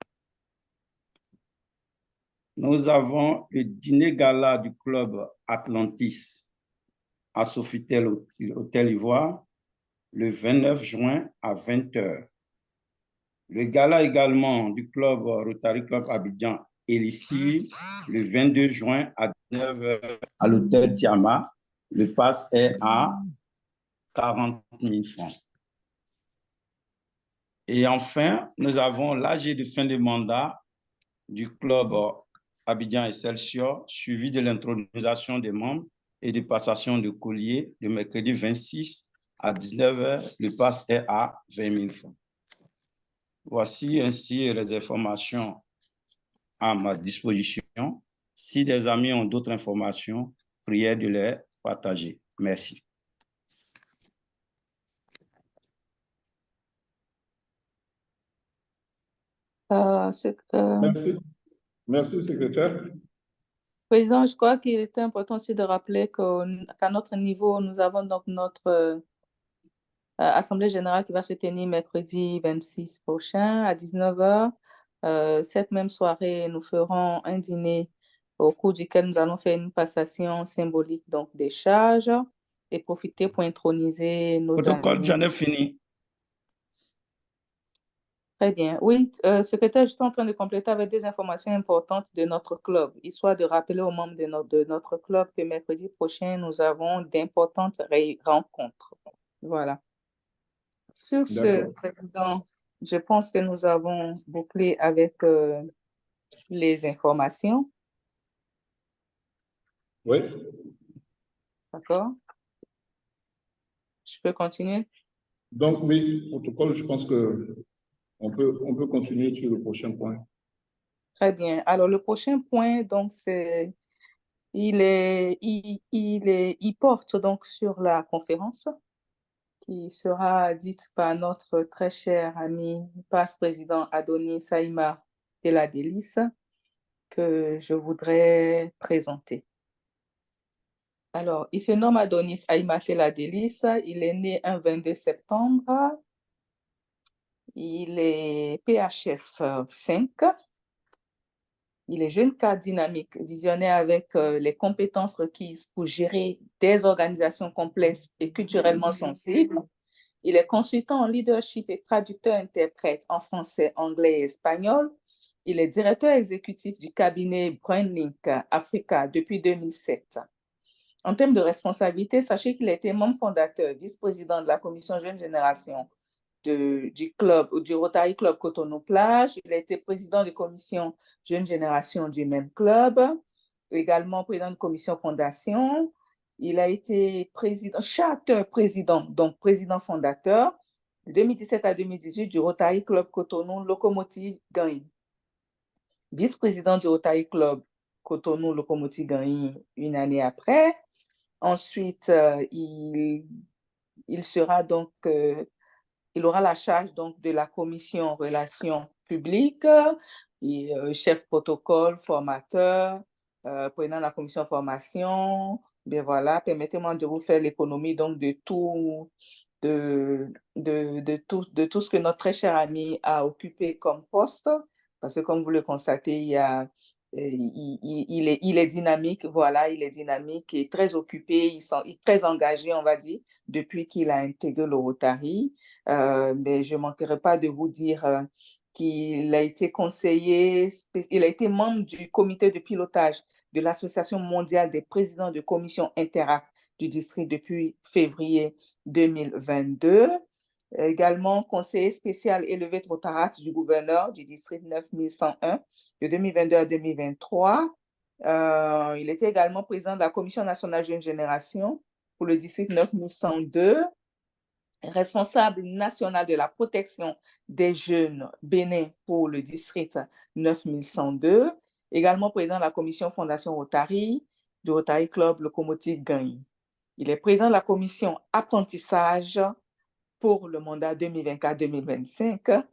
Nous avons le dîner gala du club Atlantis à Sofitel Hôtel Ivoire le 29 juin à 20h. Le gala également du club Rotary Club Abidjan Elissi le 22 juin à 19h à l'hôtel Tiama. Le pass est à 40 000 francs. Et enfin, nous avons l'AG de fin de mandat du club Abidjan Excelsior, suivi de l'intronisation des membres et de passation de collier le mercredi 26 à 19h. Le pass est à 20 000 francs. Voici ainsi les informations à ma disposition. Si des amis ont d'autres informations, priez de les partager. Merci. Merci. Merci, secrétaire. Président, je crois qu'il était important aussi de rappeler qu'à notre niveau, nous avons donc notre Assemblée générale qui va se tenir mercredi 26 prochain à 19h. Cette même soirée, nous ferons un dîner au cours duquel nous allons faire une passation symbolique donc des charges et profiter pour introniser nos Protocole, amis. j'en ai fini. Très bien. Oui, secrétaire, je suis en train de compléter avec des informations importantes de notre club, histoire de rappeler aux membres de notre club que mercredi prochain, nous avons d'importantes rencontres. Voilà. Sur ce, Président, je pense que nous avons bouclé avec les informations. Oui. D'accord. Je peux continuer? Donc, oui, protocole, je pense que on peut continuer sur le prochain point. Très bien. Alors, le prochain point, donc, il porte donc sur la conférence qui sera dite par notre très cher ami, passe-président Adonis Saïma de la Délice, que je voudrais présenter. Alors, il se nomme Adonis Saïma de la Délice. Il est né un 22 septembre. Il est PHF 5. Il est jeune cadre dynamique, visionnaire avec les compétences requises pour gérer des organisations complexes et culturellement sensibles. Il est consultant en leadership et traducteur-interprète en français, anglais et espagnol. Il est directeur exécutif du cabinet BrainLink Africa depuis 2007. En termes de responsabilité, sachez qu'il a été membre fondateur, vice-président de la commission Jeune Génération du Rotary Club Cotonou-Plage. Il a été président de commission Jeune Génération du même club, également président de commission fondation. Il a été président, charter président, donc président fondateur De 2017 à 2018, du Rotary Club Cotonou Locomotive Gagny. Vice-président du Rotary Club Cotonou Locomotive Gagny une année après. Ensuite, il sera donc, il aura la charge donc de la commission relations publiques, et, chef protocole, formateur, président de la commission formation. Bien voilà, permettez-moi de vous faire l'économie donc de tout, de tout ce que notre très cher ami a occupé comme poste, parce que comme vous le constatez, il est dynamique, voilà, il est dynamique et très occupé, il est très engagé, on va dire, depuis qu'il a intégré le Rotary. Mais je ne manquerai pas de vous dire qu'il a été conseiller, il a été membre du comité de pilotage de l'Association mondiale des présidents de commissions interactes du district depuis février 2022. Également conseiller spécial élevé de Rotaract du gouverneur du district 9101 de 2022 à 2023. Il était également président de la Commission nationale Jeune Génération pour le district 9102, responsable national de la protection des jeunes bénins pour le district 9102, également président de la commission Fondation Rotary du Rotary Club Locomotive Gagny. Il est président de la commission apprentissage pour le mandat 2024-2025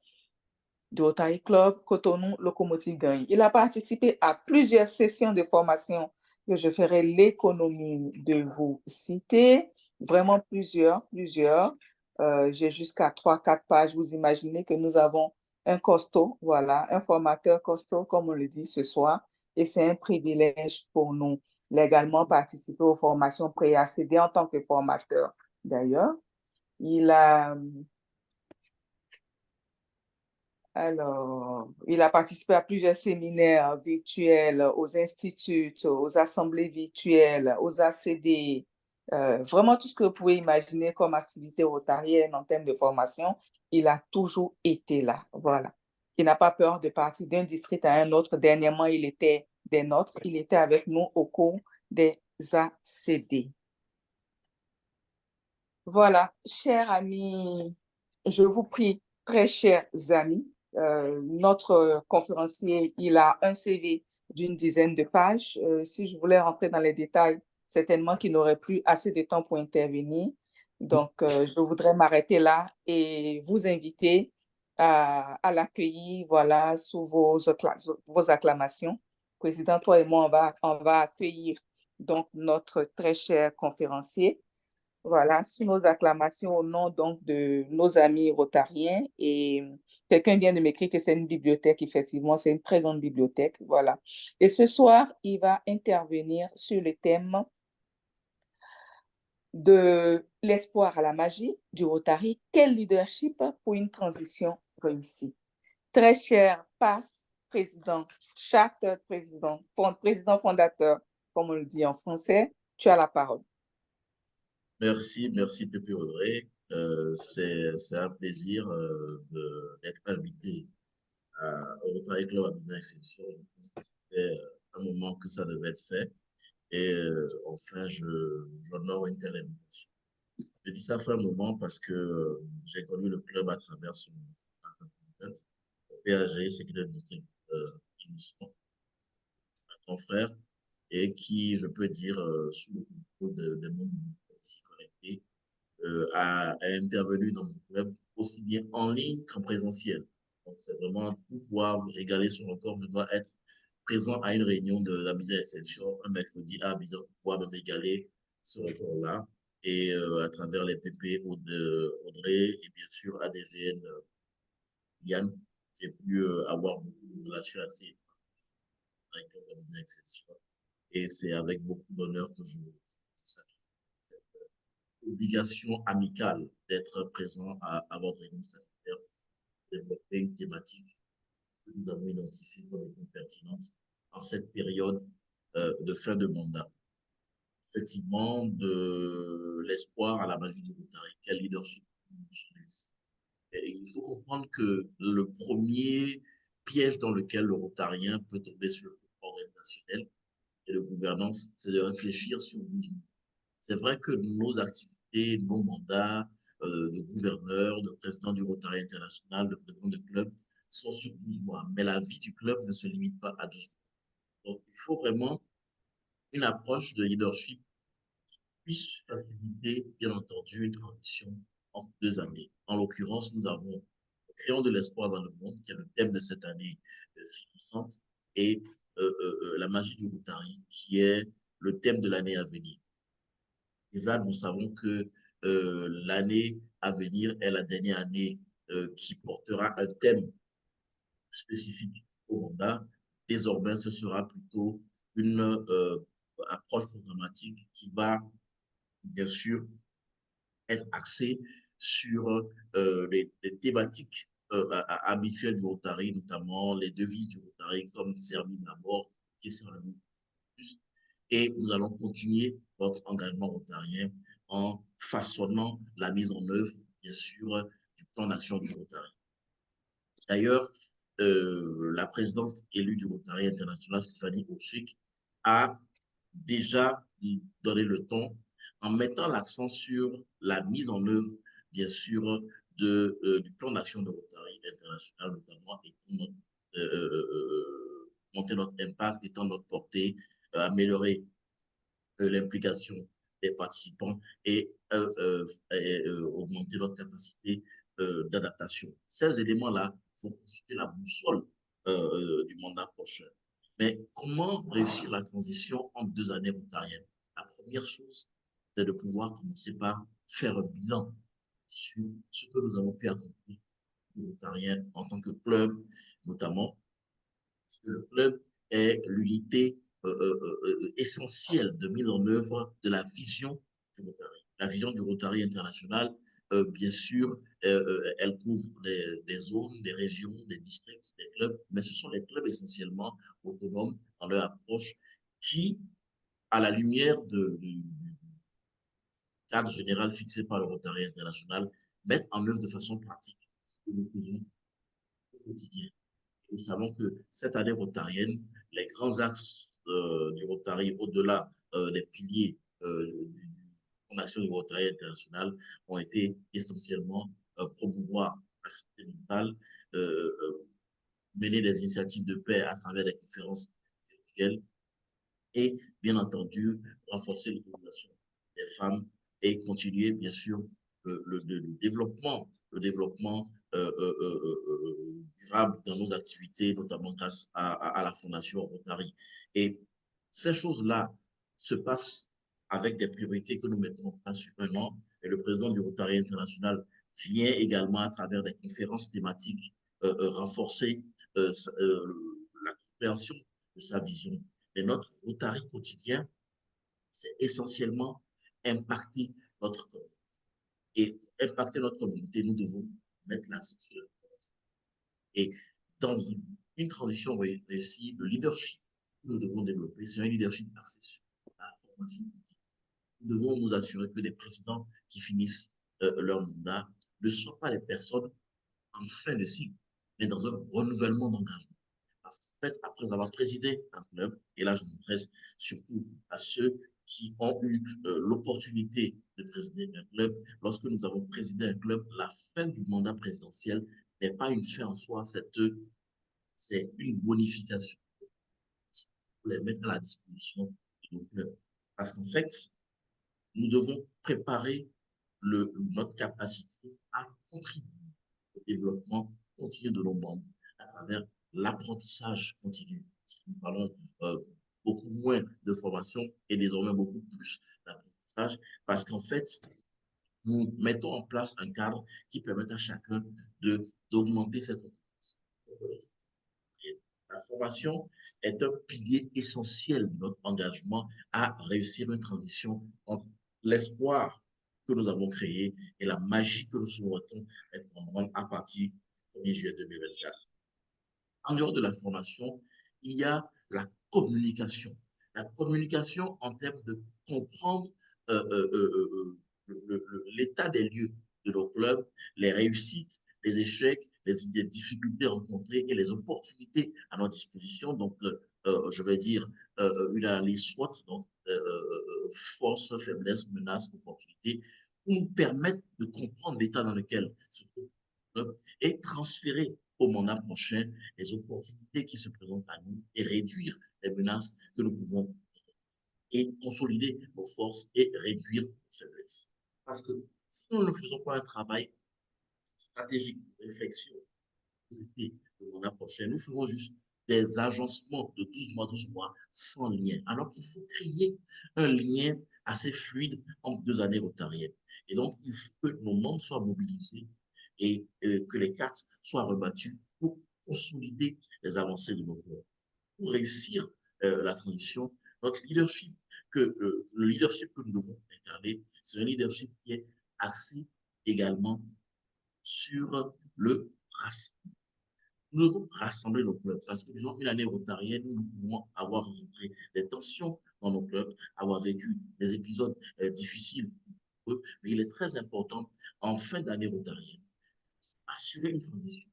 du Rotary Club Cotonou Locomotive Gagny. Il a participé à plusieurs sessions de formation que je ferai l'économie de vous citer, vraiment plusieurs. J'ai jusqu'à 3-4 pages. Vous imaginez que nous avons un costaud, voilà, un formateur costaud, comme on le dit ce soir, et c'est un privilège pour nous légalement participer aux formations pré-ACD en tant que formateur d'ailleurs. Il a participé à plusieurs séminaires virtuels, aux instituts, aux assemblées virtuelles, aux ACD, vraiment tout ce que vous pouvez imaginer comme activité rotarienne en termes de formation, il a toujours été là, voilà. Il n'a pas peur de partir d'un district à un autre. Dernièrement, il était des nôtres, il était avec nous au cours des ACD. Voilà, chers amis, je vous prie, très chers amis, notre conférencier, il a un CV d'une dizaine de pages. Si je voulais rentrer dans les détails, certainement qu'il n'aurait plus assez de temps pour intervenir. Donc, je voudrais m'arrêter là et vous inviter à l'accueillir, voilà, sous vos acclamations. Président, toi et moi, on va accueillir donc notre très cher conférencier. Voilà, sous nos acclamations au nom donc de nos amis rotariens. Et quelqu'un vient de m'écrire que c'est une bibliothèque, effectivement, c'est une très grande bibliothèque. Voilà. Et ce soir, il va intervenir sur le thème de l'espoir à la magie du Rotary. Quel leadership pour une transition réussie? Très cher PAS, président, charter président, président fondateur, comme on le dit en français, tu as la parole. Merci Pépé Audrey. C'est un plaisir d'être invité au Rotary Club Abidjan Exception. C'était un moment que ça devait être fait et enfin j'honore une telle invitation. Je dis ça fait un moment parce que j'ai connu le club à travers son PAG, secrétaire de district un confrère, et qui, je peux dire, sous le contrôle des membres aussi connectés, a intervenu dans mon club aussi bien en ligne qu'en présentiel. Donc, c'est vraiment pour pouvoir égaler son record, je dois être présent à une réunion de l'Abidjan Exception un mercredi à Abidjan pour pouvoir m'égaler ce record-là. Et à travers les PP Audrey et bien sûr ADGN Yann, j'ai pu avoir beaucoup de relations assez avec l'Abidjan Exception. Et c'est avec beaucoup d'honneur que je obligation amicale d'être présent à votre réunion sanitaire pour développer une thématique que nous avons identifiée comme pertinente en cette période de fin de mandat. Effectivement, de l'espoir à la magie du Rotary, quel leadership nous sommes. Et il faut comprendre que le premier piège dans lequel le Rotarien peut tomber sur le plan organisationnel et de gouvernance, c'est de réfléchir sur vision. C'est vrai que nos activités, nos mandats de gouverneur, de président du Rotary International, de président de club, sont sur 12 mois. Mais la vie du club ne se limite pas à 12 mois. Donc, il faut vraiment une approche de leadership qui puisse faciliter, bien entendu, une transition en 2 années. En l'occurrence, nous créons de l'espoir dans le monde, qui est le thème de cette année finissante, et la magie du Rotary, qui est le thème de l'année à venir. Déjà, nous savons que l'année à venir est la dernière année qui portera un thème spécifique au mandat. Désormais, ce sera plutôt une approche programmatique qui va, bien sûr, être axée sur les thématiques habituelles du Rotary, notamment les devises du Rotary, comme servir la mort, qui est sur le plus. Et nous allons continuer votre engagement rotarien en façonnant la mise en œuvre, bien sûr, du plan d'action du Rotary. D'ailleurs, la présidente élue du Rotary International, Stéphanie Oshik, a déjà donné le ton en mettant l'accent sur la mise en œuvre, bien sûr, du plan d'action de Rotary International, notamment, et monter notre impact, étendre notre portée, améliorer l'implication des participants et augmenter notre capacité d'adaptation. Ces éléments-là vont constituer la boussole du mandat prochain. Mais comment réussir la transition en 2 années rotariennes? La première chose, c'est de pouvoir commencer par faire un bilan sur ce que nous avons pu accomplir les Rotariens en tant que club, notamment parce que le club est l'unité essentielle de mise en œuvre de la vision du Rotary. La vision du Rotary International, bien sûr, elle couvre des zones, des régions, des districts, des clubs, mais ce sont les clubs essentiellement autonomes dans leur approche qui, à la lumière du cadre général fixé par le Rotary International, mettent en œuvre de façon pratique ce que nous faisons au quotidien. Nous savons que cette année rotarienne, les grands axes du Rotary, au-delà des piliers du Fondation du Rotary International, ont été essentiellement promouvoir la santé mentale, mener des initiatives de paix à travers des conférences virtuelles et, bien entendu, renforcer l'autonomisation des femmes et continuer, bien sûr, le développement durable dans nos activités, notamment grâce à la Fondation Rotary. Et ces choses-là se passent avec des priorités que nous mettons en place sur un an. Et le président du Rotary International vient également, à travers des conférences thématiques, renforcer la compréhension de sa vision. Et notre Rotary quotidien, c'est essentiellement impacter notre communauté. Et pour impacter notre communauté, nous devons mettre l'accent sur le communauté. Et dans une transition réussie, le leadership que nous devons développer, c'est un leadership axé sur la formation. Nous devons nous assurer que les présidents qui finissent leur mandat ne soient pas les personnes en fin de cycle, mais dans un renouvellement d'engagement. Parce qu'en fait, après avoir présidé un club, et là je m'adresse surtout à ceux qui ont eu l'opportunité de présider un club, lorsque nous avons présidé un club, la fin du mandat présidentiel n'est pas une fin en soi, c'est une bonification pour les mettre à la disposition de nos clubs. Parce qu'en fait, nous devons préparer notre capacité à contribuer au développement continu de nos membres à travers l'apprentissage continu. Nous parlons beaucoup moins de formation et désormais beaucoup plus d'apprentissage parce qu'en fait, nous mettons en place un cadre qui permet à chacun d'augmenter ses compétences. La formation est un pilier essentiel de notre engagement à réussir une transition entre l'espoir que nous avons créé et la magie que nous souhaitons être en monde à partir du 1er juillet 2024. En dehors de la formation, il y a la communication. La communication en termes de comprendre l'état des lieux de nos clubs, les réussites, les échecs, les difficultés rencontrées et les opportunités à notre disposition. Donc, je vais dire une analyse SWOT, donc force, faiblesse, menace, opportunité, pour nous permettre de comprendre l'état dans lequel se trouve le club et transférer au mandat prochain les opportunités qui se présentent à nous et réduire les menaces que nous pouvons et consolider nos forces et réduire nos faiblesses. Parce que si nous ne faisons pas un travail stratégique de réflexion le mandat prochain, nous ferons juste des agencements de 12 mois sans lien, alors qu'il faut créer un lien assez fluide entre 2 années rotariennes. Et donc, il faut que nos membres soient mobilisés et que les cartes soient rebattues pour consolider les avancées de nos clubs. Pour réussir la transition, notre leadership, le leadership que nous devons incarner, c'est un leadership qui est axé également sur le racisme. Nous devons rassembler nos clubs parce que, disons, une année rotarienne, nous pouvons avoir rencontré des tensions dans nos clubs, avoir vécu des épisodes difficiles pour eux, mais il est très important, en fin d'année rotarienne, assurer une transition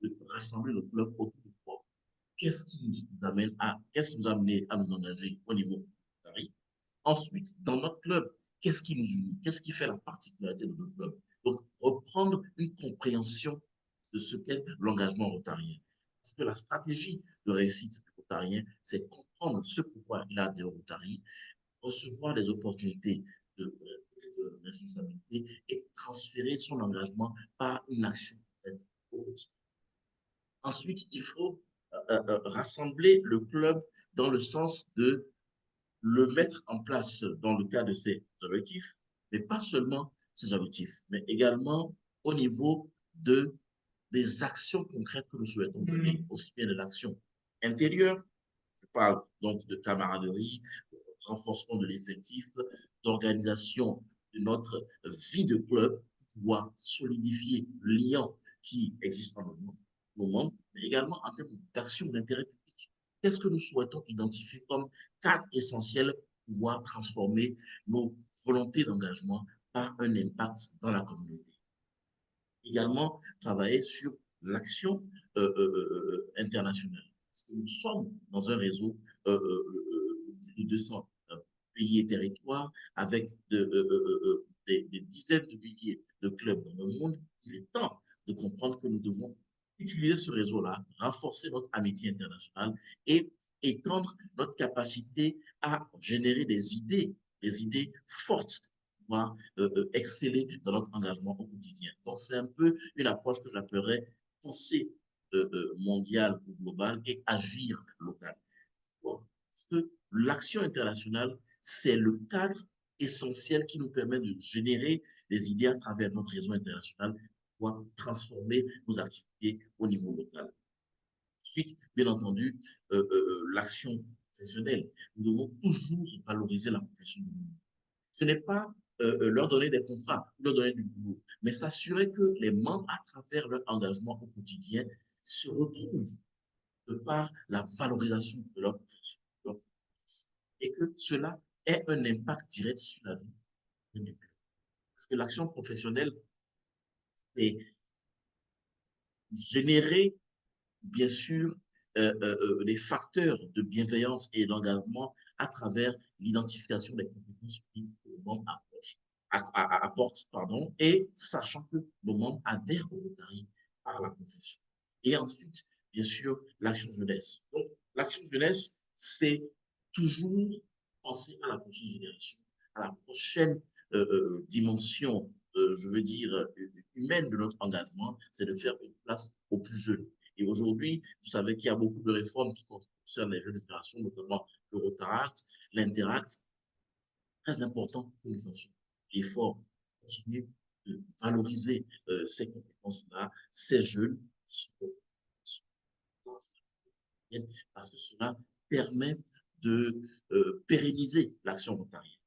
de rassembler nos clubs autour de quoi. Qu'est-ce qui nous amène qu'est-ce qui nous a amené à nous engager au niveau rotary? Ensuite, dans notre club, qu'est-ce qui nous unit? Qu'est-ce qui fait la particularité de notre club? Donc, reprendre une compréhension de ce qu'est l'engagement rotarien. Parce que la stratégie de réussite du rotarien, c'est comprendre ce pourquoi il a des Rotary, recevoir des opportunités de responsabilité et transférer son engagement par une action au quotidien. Ensuite, il faut rassembler le club dans le sens de le mettre en place dans le cas de ses objectifs, mais pas seulement ses objectifs, mais également au niveau des actions concrètes que nous souhaitons mener, aussi bien de l'action intérieure, je parle donc de camaraderie, de renforcement de l'effectif, d'organisation de notre vie de club, pour pouvoir solidifier le lien qui existe dans nos membres, mais également en termes d'action d'intérêt public. Qu'est-ce que nous souhaitons identifier comme cadre essentiel pour pouvoir transformer nos volontés d'engagement par un impact dans la communauté? Également, travailler sur l'action internationale. Parce que nous sommes dans un réseau de 200 pays et territoires avec des dizaines de milliers de clubs dans le monde. Il est temps de comprendre que nous devons utiliser ce réseau-là, renforcer notre amitié internationale et étendre notre capacité à générer des idées fortes, pouvoir exceller dans notre engagement au quotidien. Donc, c'est un peu une approche que j'appellerais penser mondiale ou globale et agir local. Bon, parce que l'action internationale, c'est le cadre essentiel qui nous permet de générer des idées à travers notre réseau international pour transformer nos activités au niveau local. Ensuite, bien entendu, l'action professionnelle. Nous devons toujours valoriser la profession de nous. Ce n'est pas leur donner des contrats, leur donner du boulot, mais s'assurer que les membres, à travers leur engagement au quotidien, se retrouvent de par la valorisation de leur profession, et que cela ait un impact direct sur la vie de l'élève. Parce que l'action professionnelle, c'est générer, bien sûr, des facteurs de bienveillance et d'engagement à travers l'identification des compétences que le membre apporte, et sachant que le membre adhère au Rotary par la profession. Et ensuite, bien sûr, l'action jeunesse. Donc, l'action jeunesse, c'est toujours penser à la prochaine génération, à la prochaine dimension, je veux dire, humaine de notre engagement, c'est de faire une place aux plus jeunes. Et aujourd'hui, vous savez qu'il y a beaucoup de réformes qui concernent les jeunes générations, notamment le Rotaract, l'Interact. Très important que nous fassions l'effort continue de valoriser ces compétences-là, ces jeunes qui sont parce que cela permet de pérenniser l'action rotarienne.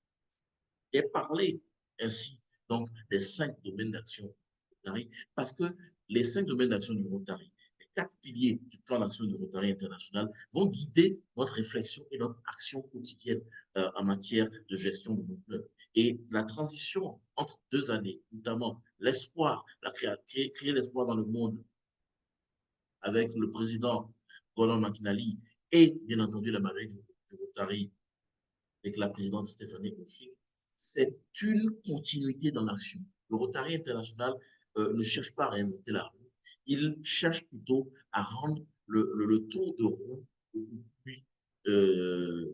Et parler ainsi donc des 5 domaines d'action Rotary, parce que les 5 domaines d'action du Rotary, les 4 piliers du plan d'action du Rotary international vont guider notre réflexion et notre action quotidienne en matière de gestion de nos clubs. Et la transition entre 2 années, notamment l'espoir, créer l'espoir dans le monde avec le président Gordon McKinley et bien entendu la majorité du Rotary avec la présidente Stéphanie Boucher, c'est une continuité dans l'action. Le Rotary International ne cherche pas à réinventer la roue, il cherche plutôt à rendre le tour de roue beaucoup plus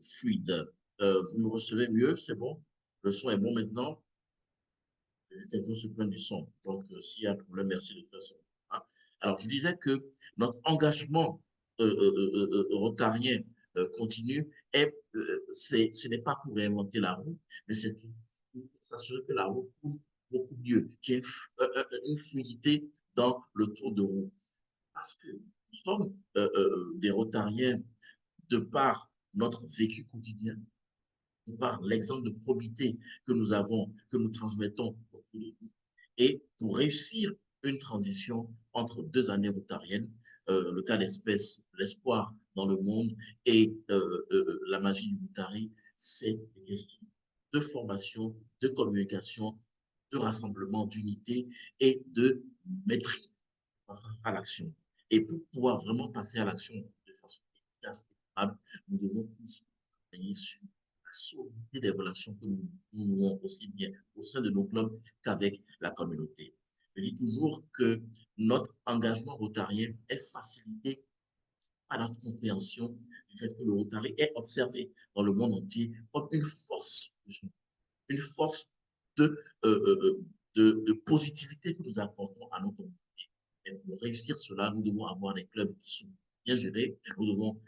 fluide. Vous me recevez mieux, c'est bon? Le son est bon maintenant? Quelqu'un se plaint du son. Donc, s'il y a un problème, merci de faire ça. Hein. Alors, je disais que notre engagement rotarien continu ce n'est pas pour réinventer la roue, mais c'est pour s'assurer que la roue coule beaucoup mieux, qu'il y ait une fluidité dans le tour de roue. Parce que nous sommes des rotariens de par notre vécu quotidien, de par l'exemple de probité que nous avons, que nous transmettons autour de nous. Et pour réussir une transition entre deux années rotariennes, le cas d'espèce, l'espoir dans le monde et la magie du Rotary, c'est des questions de formation, de communication, de rassemblement, d'unité et de maîtrise à l'action. Et pour pouvoir vraiment passer à l'action de façon efficace et durable, nous devons tous travailler sur la solidité des relations que nous nouons aussi bien au sein de nos clubs qu'avec la communauté. Je dis toujours que notre engagement rotarien est facilité à notre compréhension du fait que le Rotary est observé dans le monde entier comme une force de, de positivité que nous apportons à notre communauté. Et pour réussir cela, nous devons avoir des clubs qui sont bien gérés. Nous devons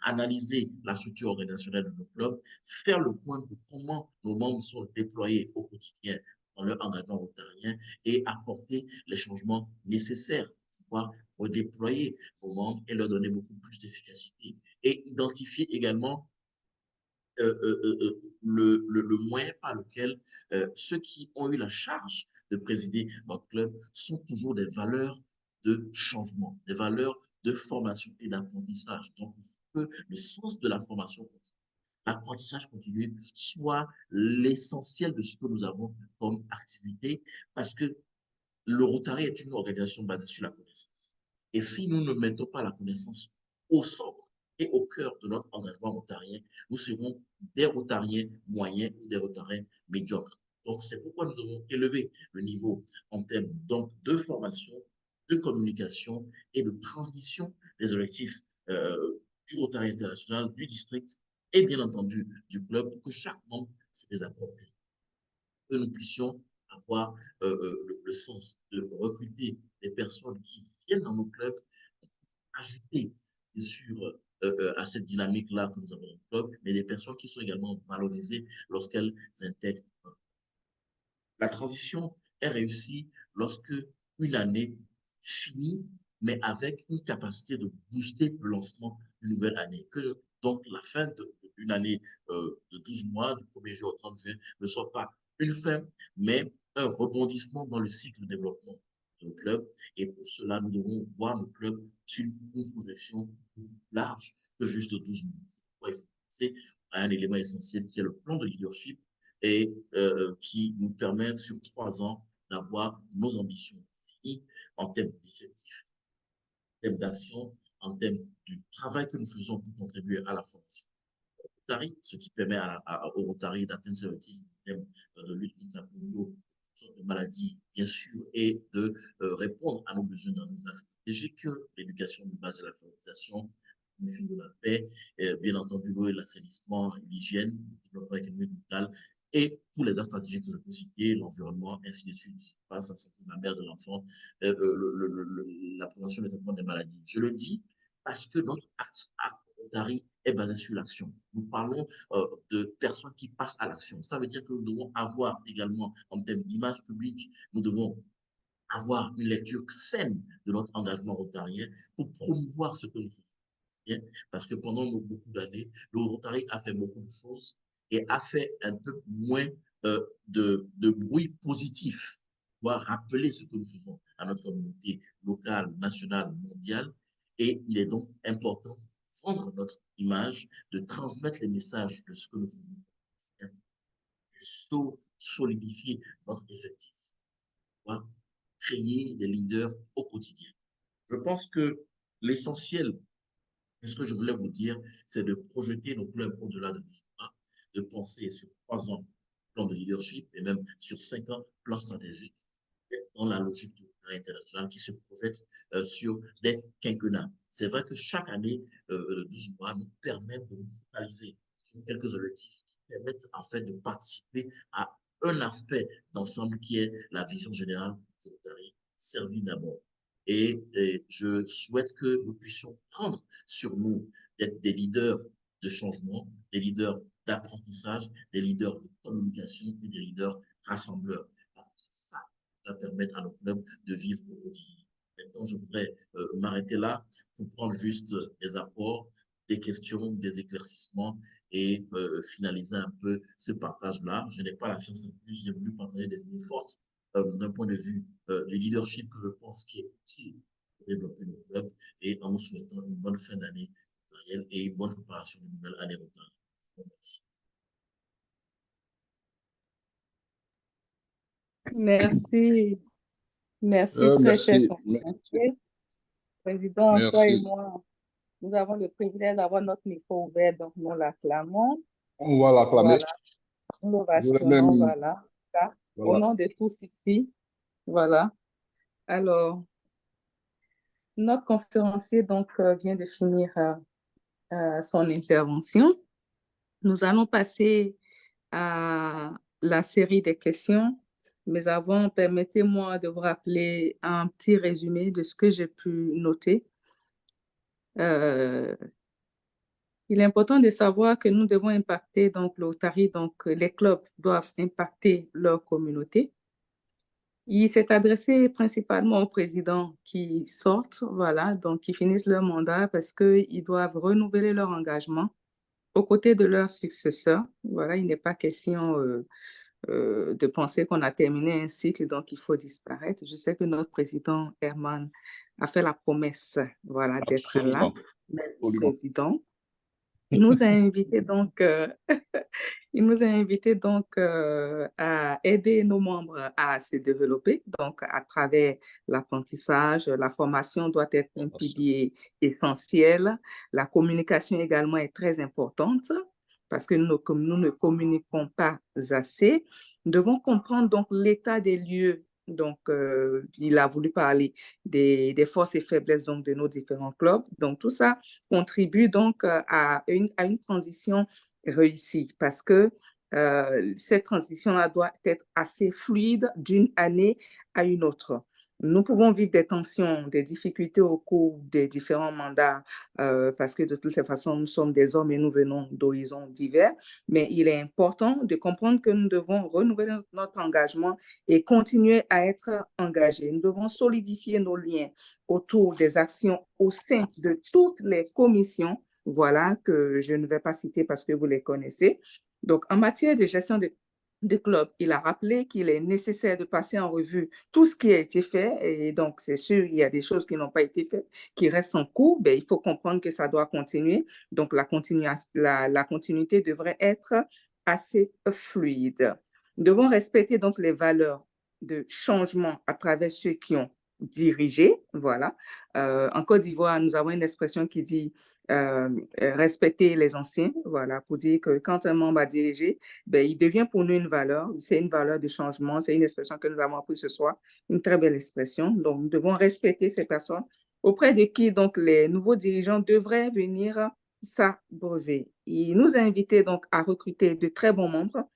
analyser la structure organisationnelle de nos clubs, faire le point de comment nos membres sont déployés au quotidien dans leur engagement rotarien et apporter les changements nécessaires pour pouvoir redéployer nos membres et leur donner beaucoup plus d'efficacité. Et identifier également le moyen par lequel ceux qui ont eu la charge de présider notre club sont toujours des valeurs de changement, des valeurs de formation et d'apprentissage. Donc, il faut que le sens de la formation, l'apprentissage continu, soit l'essentiel de ce que nous avons comme activité, parce que le Rotary est une organisation basée sur la connaissance. Et si nous ne mettons pas la connaissance au centre et au cœur de notre engagement rotarien, nous serons des rotariens moyens ou des rotariens médiocres. Donc, c'est pourquoi nous devons élever le niveau en termes donc, de formation, de communication et de transmission des objectifs du Rotary international, du district et bien entendu du club pour que chaque membre se les approprie. Que nous puissions avoir le sens de recruter des personnes qui viennent dans nos clubs, ajouter bien sûr à cette dynamique-là que nous avons dans le club, mais des personnes qui sont également valorisées lorsqu'elles intègrent. La transition est réussie lorsque une année finit, mais avec une capacité de booster le lancement d'une nouvelle année. Que donc la fin d'une année de 12 mois, du 1er juin au 30 juin, ne soit pas une fin, mais un rebondissement dans le cycle de développement de nos clubs. Et pour cela, nous devons voir nos clubs sur une projection plus large que juste 12 mois. Il faut penser à un élément essentiel qui est le plan de leadership et qui nous permet sur 3 ans d'avoir nos ambitions définies en termes d'effectifs, en termes d'action, en termes du travail que nous faisons pour contribuer à la formation. Rotary, ce qui permet au Rotary d'atteindre ses objectifs en termes de lutte contre la polio, de maladies, bien sûr, et de répondre à nos besoins dans nos axes stratégiques, l'éducation de base et la formalisation, de la paix, bien entendu l'eau et l'assainissement, l'hygiène, le développement économique local, et tous les axes stratégiques que je peux citer, l'environnement, ainsi de suite, la santé de la mère, de l'enfant, la prévention et le traitement des maladies. Je le dis parce que notre axe Rotary est basé sur l'action. Nous parlons de personnes qui passent à l'action. Ça veut dire que nous devons avoir également, en termes d'image publique, nous devons avoir une lecture saine de notre engagement rotarien pour promouvoir ce que nous faisons. Bien, parce que pendant beaucoup d'années, le Rotary a fait beaucoup de choses et a fait un peu moins de bruit positif, pour rappeler ce que nous faisons à notre communauté locale, nationale, mondiale. Et il est donc important de vendre notre image, de transmettre les messages de ce que nous faisons, et solidifier notre effectif, créer des leaders au quotidien. Je pense que l'essentiel, ce que je voulais vous dire, c'est de projeter nos clubs au-delà de 12 mois, de penser sur 3 ans plan de leadership et même sur 5 ans, plan stratégique dans la logique du international qui se projette sur des quinquennats. C'est vrai que chaque année, le 12 mois nous permet de nous focaliser sur quelques objectifs qui permettent en fait de participer à un aspect d'ensemble qui est la vision générale du Rotary, servir d'abord. Et je souhaite que nous puissions prendre sur nous d'être des leaders de changement, des leaders d'apprentissage, des leaders de communication et des leaders rassembleurs. Ça va permettre à nos clubs de vivre au quotidien. Maintenant, je voudrais m'arrêter là pour prendre juste des apports, des questions, des éclaircissements et finaliser un peu ce partage-là. Je n'ai pas la science infuse, j'ai voulu partager des idées fortes d'un point de vue du leadership que je pense qui est utile pour développer nos clubs et en vous souhaitant une bonne fin d'année et une bonne préparation de nouvelle année Rotary. Merci. Merci, très cher Merci. conférencier. Président, toi et Merci. moi, nous avons le privilège d'avoir notre micro ouvert, donc nous l'acclamons. On va l'acclamer. Voilà, nous Je voulais l'ovationnons, même. voilà. Ça, au Voilà. nom de tous ici, voilà. Alors, notre conférencier donc vient de finir son intervention. Nous allons passer à la série des questions, mais avant, permettez-moi de vous rappeler un petit résumé de ce que j'ai pu noter. Il est important de savoir que nous devons impacter donc le Rotary, donc les clubs doivent impacter leur communauté. Il s'est adressé principalement aux présidents qui sortent, voilà, donc qui finissent leur mandat parce qu'ils doivent renouveler leur engagement aux côtés de leurs successeurs. Voilà, il n'est pas question de penser qu'on a terminé un cycle, donc il faut disparaître. Je sais que notre président Herman a fait la promesse, voilà, d'être là. Absolument. Merci, Absolument. président. Il nous a invités donc, à aider nos membres à se développer. Donc, à travers l'apprentissage, la formation doit être un pilier essentiel. La communication également est très importante parce que nous ne communiquons pas assez. Nous devons comprendre donc l'état des lieux. Donc, il a voulu parler des forces et faiblesses donc, de nos différents clubs. Donc, tout ça contribue donc à une transition réussie parce que cette transition-là doit être assez fluide d'une année à une autre. Nous pouvons vivre des tensions, des difficultés au cours des différents mandats parce que de toutes les façons, nous sommes des hommes et nous venons d'horizons divers, mais il est important de comprendre que nous devons renouveler notre engagement et continuer à être engagés. Nous devons solidifier nos liens autour des actions au sein de toutes les commissions, voilà, que je ne vais pas citer parce que vous les connaissez. Donc, en matière de gestion de club, il a rappelé qu'il est nécessaire de passer en revue tout ce qui a été fait. Et donc, c'est sûr, il y a des choses qui n'ont pas été faites, qui restent en cours. Ben, il faut comprendre que ça doit continuer. Donc, la continuité devrait être assez fluide. Nous devons respecter donc les valeurs de changement à travers ceux qui ont dirigé. Voilà. En Côte d'Ivoire, nous avons une expression qui dit respecter les anciens, voilà, pour dire que quand un membre a dirigé, ben, il devient pour nous une valeur, c'est une valeur de changement, c'est une expression que nous avons appris ce soir, une très belle expression. Donc, nous devons respecter ces personnes auprès de qui donc les nouveaux dirigeants devraient venir s'abreuver. Il nous a invités donc à recruter de très bons membres,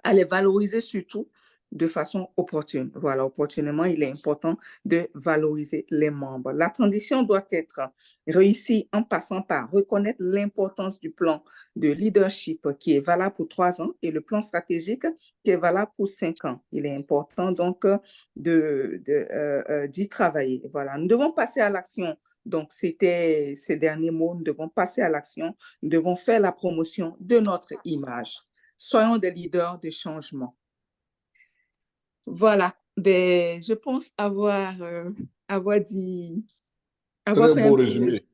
à les valoriser surtout de façon opportune. Voilà, opportunément, il est important de valoriser les membres. La transition doit être réussie en passant par reconnaître l'importance du plan de leadership qui est valable pour 3 ans et le plan stratégique qui est valable pour 5 ans. Il est important donc d'y travailler. Voilà, nous devons passer à l'action. Donc, c'était ces derniers mots. Nous devons passer à l'action. Nous devons faire la promotion de notre image. Soyons des leaders de changement. Voilà, je pense avoir dit, avoir Très fait beau un petit résumé.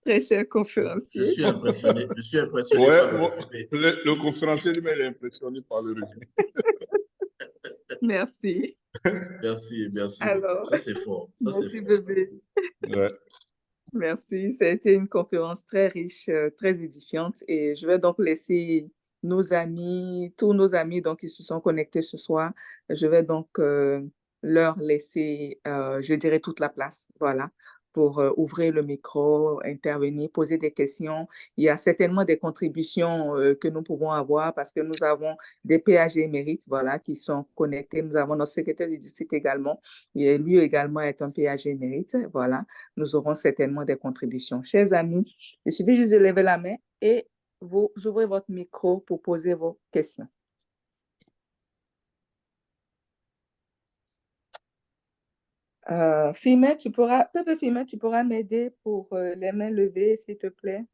très cher conférencier. Je suis impressionné Ouais, par le résumé. le conférencier lui-même est impressionné par le résumé. Merci. Merci, merci. Alors, Ça, c'est fort. Ça, c'est merci fort. bébé. Ouais. Merci, ça a été une conférence très riche, très édifiante et je vais donc laisser nos amis, tous nos amis donc, qui se sont connectés ce soir. Je vais donc leur laisser, je dirais, toute la place, voilà, pour ouvrir le micro, intervenir, poser des questions. Il y a certainement des contributions que nous pouvons avoir parce que nous avons des PAG émérites, voilà, qui sont connectés. Nous avons notre secrétaire du district également, et lui également est un PAG émérite, voilà. Nous aurons certainement des contributions. Chers amis, il suffit juste de lever la main et vous ouvrez votre micro pour poser vos questions. Fimé, Pepe Fimé, tu pourras m'aider pour les mains levées, s'il te plaît.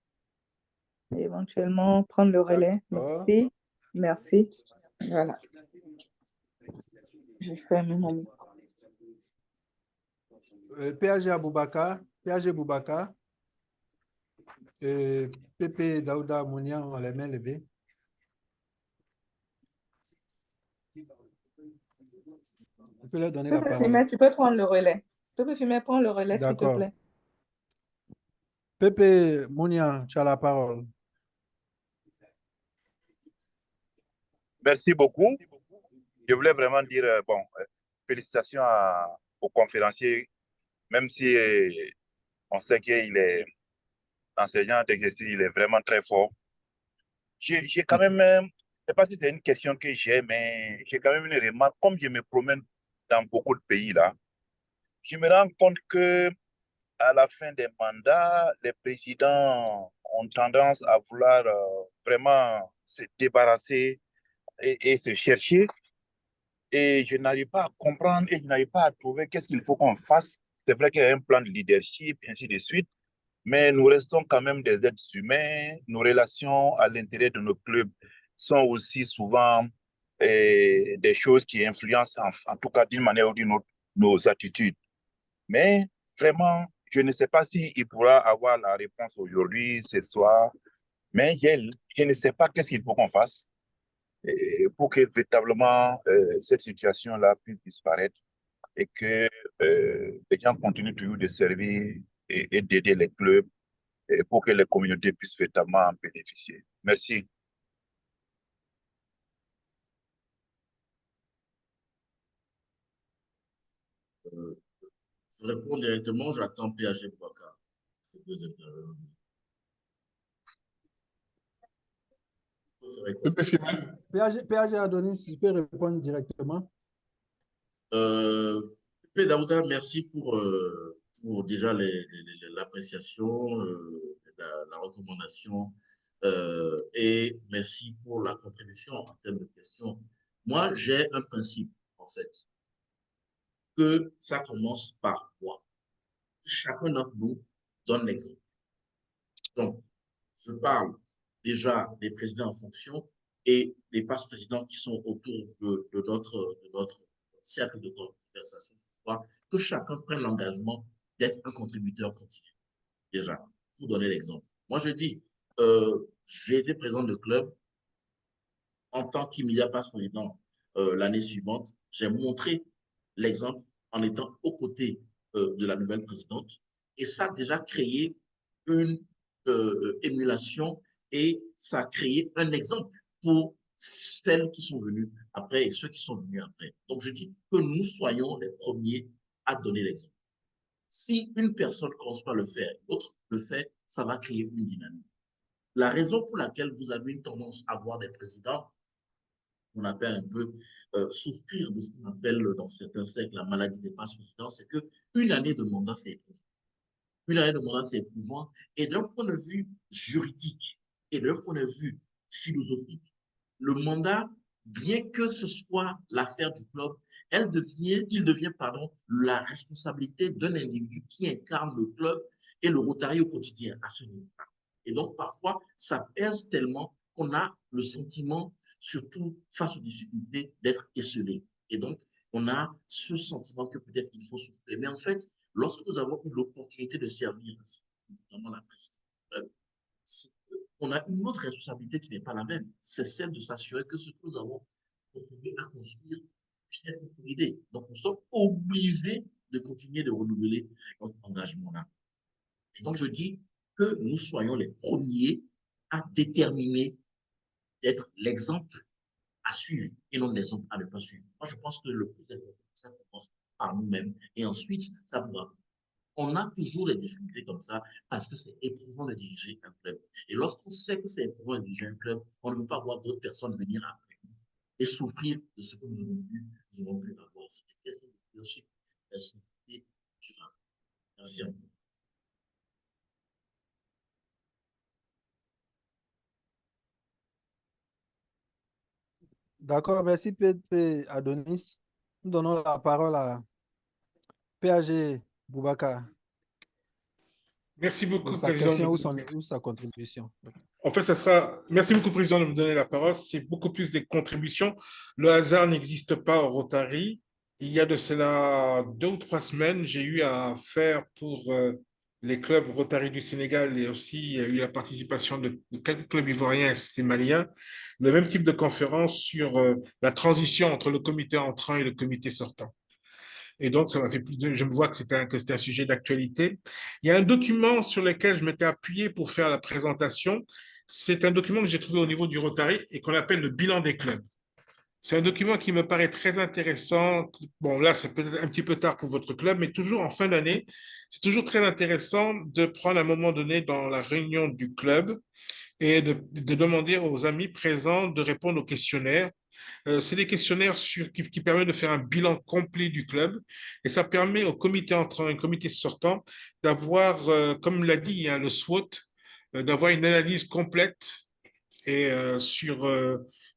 Et éventuellement, prendre le relais. Merci. Merci. Voilà. Je ferme mon micro. PAG Aboubaka, PAG Boubaka, Pepe Daouda Mounian ont les mains levées. On peut leur donner la Pepe parole. Fimé, tu peux prendre le relais. Pepe Fimé, prends le relais, s'il te D'accord. plaît. Pepe Mounian, tu as la parole. Merci beaucoup. Je voulais vraiment dire, félicitations au conférencier, même si on sait qu'il est enseignant d'exercice, il est vraiment très fort. J'ai quand même, je ne sais pas si c'est une question que j'ai, mais j'ai quand même une remarque. Comme je me promène dans beaucoup de pays là, je me rends compte que à la fin des mandats, les présidents ont tendance à vouloir vraiment se débarrasser et se chercher. Et je n'arrive pas à comprendre et je n'arrive pas à trouver qu'est-ce qu'il faut qu'on fasse. C'est vrai qu'il y a un plan de leadership, ainsi de suite, mais nous restons quand même des êtres humains. Nos relations à l'intérieur de nos clubs sont aussi souvent des choses qui influencent, en tout cas d'une manière ou d'une autre, nos attitudes. Mais vraiment, je ne sais pas s'il pourra avoir la réponse aujourd'hui, ce soir, mais je ne sais pas qu'est-ce qu'il faut qu'on fasse pour que véritablement cette situation-là puisse disparaître et que les gens continuent toujours de servir et d'aider les clubs pour que les communautés puissent véritablement en bénéficier. Merci. Je réponds directement, j'attends PAG Bouaka. PAG Adonis, si tu peux répondre directement. Pepe Daouda, merci pour déjà l'appréciation, la recommandation et merci pour la contribution en termes de questions. Moi, j'ai un principe, en fait, que ça commence par moi. Chacun d'entre nous donne l'exemple. Donc, je parle déjà des présidents en fonction et des vice-présidents qui sont autour de notre cercle de conversation, que chacun prenne l'engagement d'être un contributeur continu. Déjà, pour donner l'exemple. Moi, je dis, j'ai été président de club en tant qu'immédiat vice-président l'année suivante. J'ai montré l'exemple en étant aux côtés de la nouvelle présidente et ça a déjà créé une émulation et ça a créé un exemple pour celles qui sont venues après et ceux qui sont venus après. Donc, je dis que nous soyons les premiers à donner l'exemple. Si une personne commence par le faire et l'autre le fait, ça va créer une dynamique. La raison pour laquelle vous avez une tendance à voir des présidents, on appelle un peu souffrir de ce qu'on appelle dans certains cercles la maladie des vice-présidents, c'est qu'une année de mandat, c'est éprouvant. Une année de mandat, c'est éprouvant. Et d'un point de vue juridique et d'un point de vue philosophique, le mandat, bien que ce soit l'affaire du club, il devient la responsabilité d'un individu qui incarne le club et le Rotary au quotidien à ce niveau-là. Et donc, parfois, ça pèse tellement qu'on a le sentiment, surtout face aux difficultés, d'être esselé. Et donc, on a ce sentiment que peut-être il faut souffler. Mais en fait, lorsque nous avons eu l'opportunité de servir, notamment la presse, on a une autre responsabilité qui n'est pas la même. C'est celle de s'assurer que ce que nous avons contribué à construire puisse être consolidé. Donc, nous sommes obligés de continuer de renouveler notre engagement-là. Et donc, je dis que nous soyons les premiers à déterminer d'être l'exemple à suivre et non l'exemple à ne pas suivre. Moi, je pense que le plus important, ça commence par nous-mêmes et ensuite, ça pourra. On a toujours des difficultés comme ça parce que c'est éprouvant de diriger un club. Et lorsqu'on sait que c'est éprouvant de diriger un club, on ne veut pas voir d'autres personnes venir après nous et souffrir de ce que nous aurons pu avoir. C'est une question de leadership, de responsabilité durable. Merci à vous. D'accord, merci PP Adonis. Nous donnons la parole à PAG Boubacar Merci beaucoup, pour sa Président. question ou sa contribution. En fait, ça sera. Merci beaucoup, Président, de me donner la parole. C'est beaucoup plus des contributions. Le hasard n'existe pas au Rotary. Il y a de cela 2 ou 3 semaines, j'ai eu à faire pour les clubs Rotary du Sénégal et aussi il y a eu la participation de quelques clubs ivoiriens et maliens, le même type de conférence sur la transition entre le comité entrant et le comité sortant. Et donc, ça m'a fait je me vois que c'était un sujet d'actualité. Il y a un document sur lequel je m'étais appuyé pour faire la présentation. C'est un document que j'ai trouvé au niveau du Rotary et qu'on appelle le bilan des clubs. C'est un document qui me paraît très intéressant. Bon, là, c'est peut-être un petit peu tard pour votre club, mais toujours en fin d'année, c'est toujours très intéressant de prendre un moment donné dans la réunion du club et de demander aux amis présents de répondre aux questionnaires. C'est des questionnaires qui permettent de faire un bilan complet du club et ça permet au comité entrant et au comité sortant d'avoir, comme l'a dit le SWOT, d'avoir une analyse complète et sur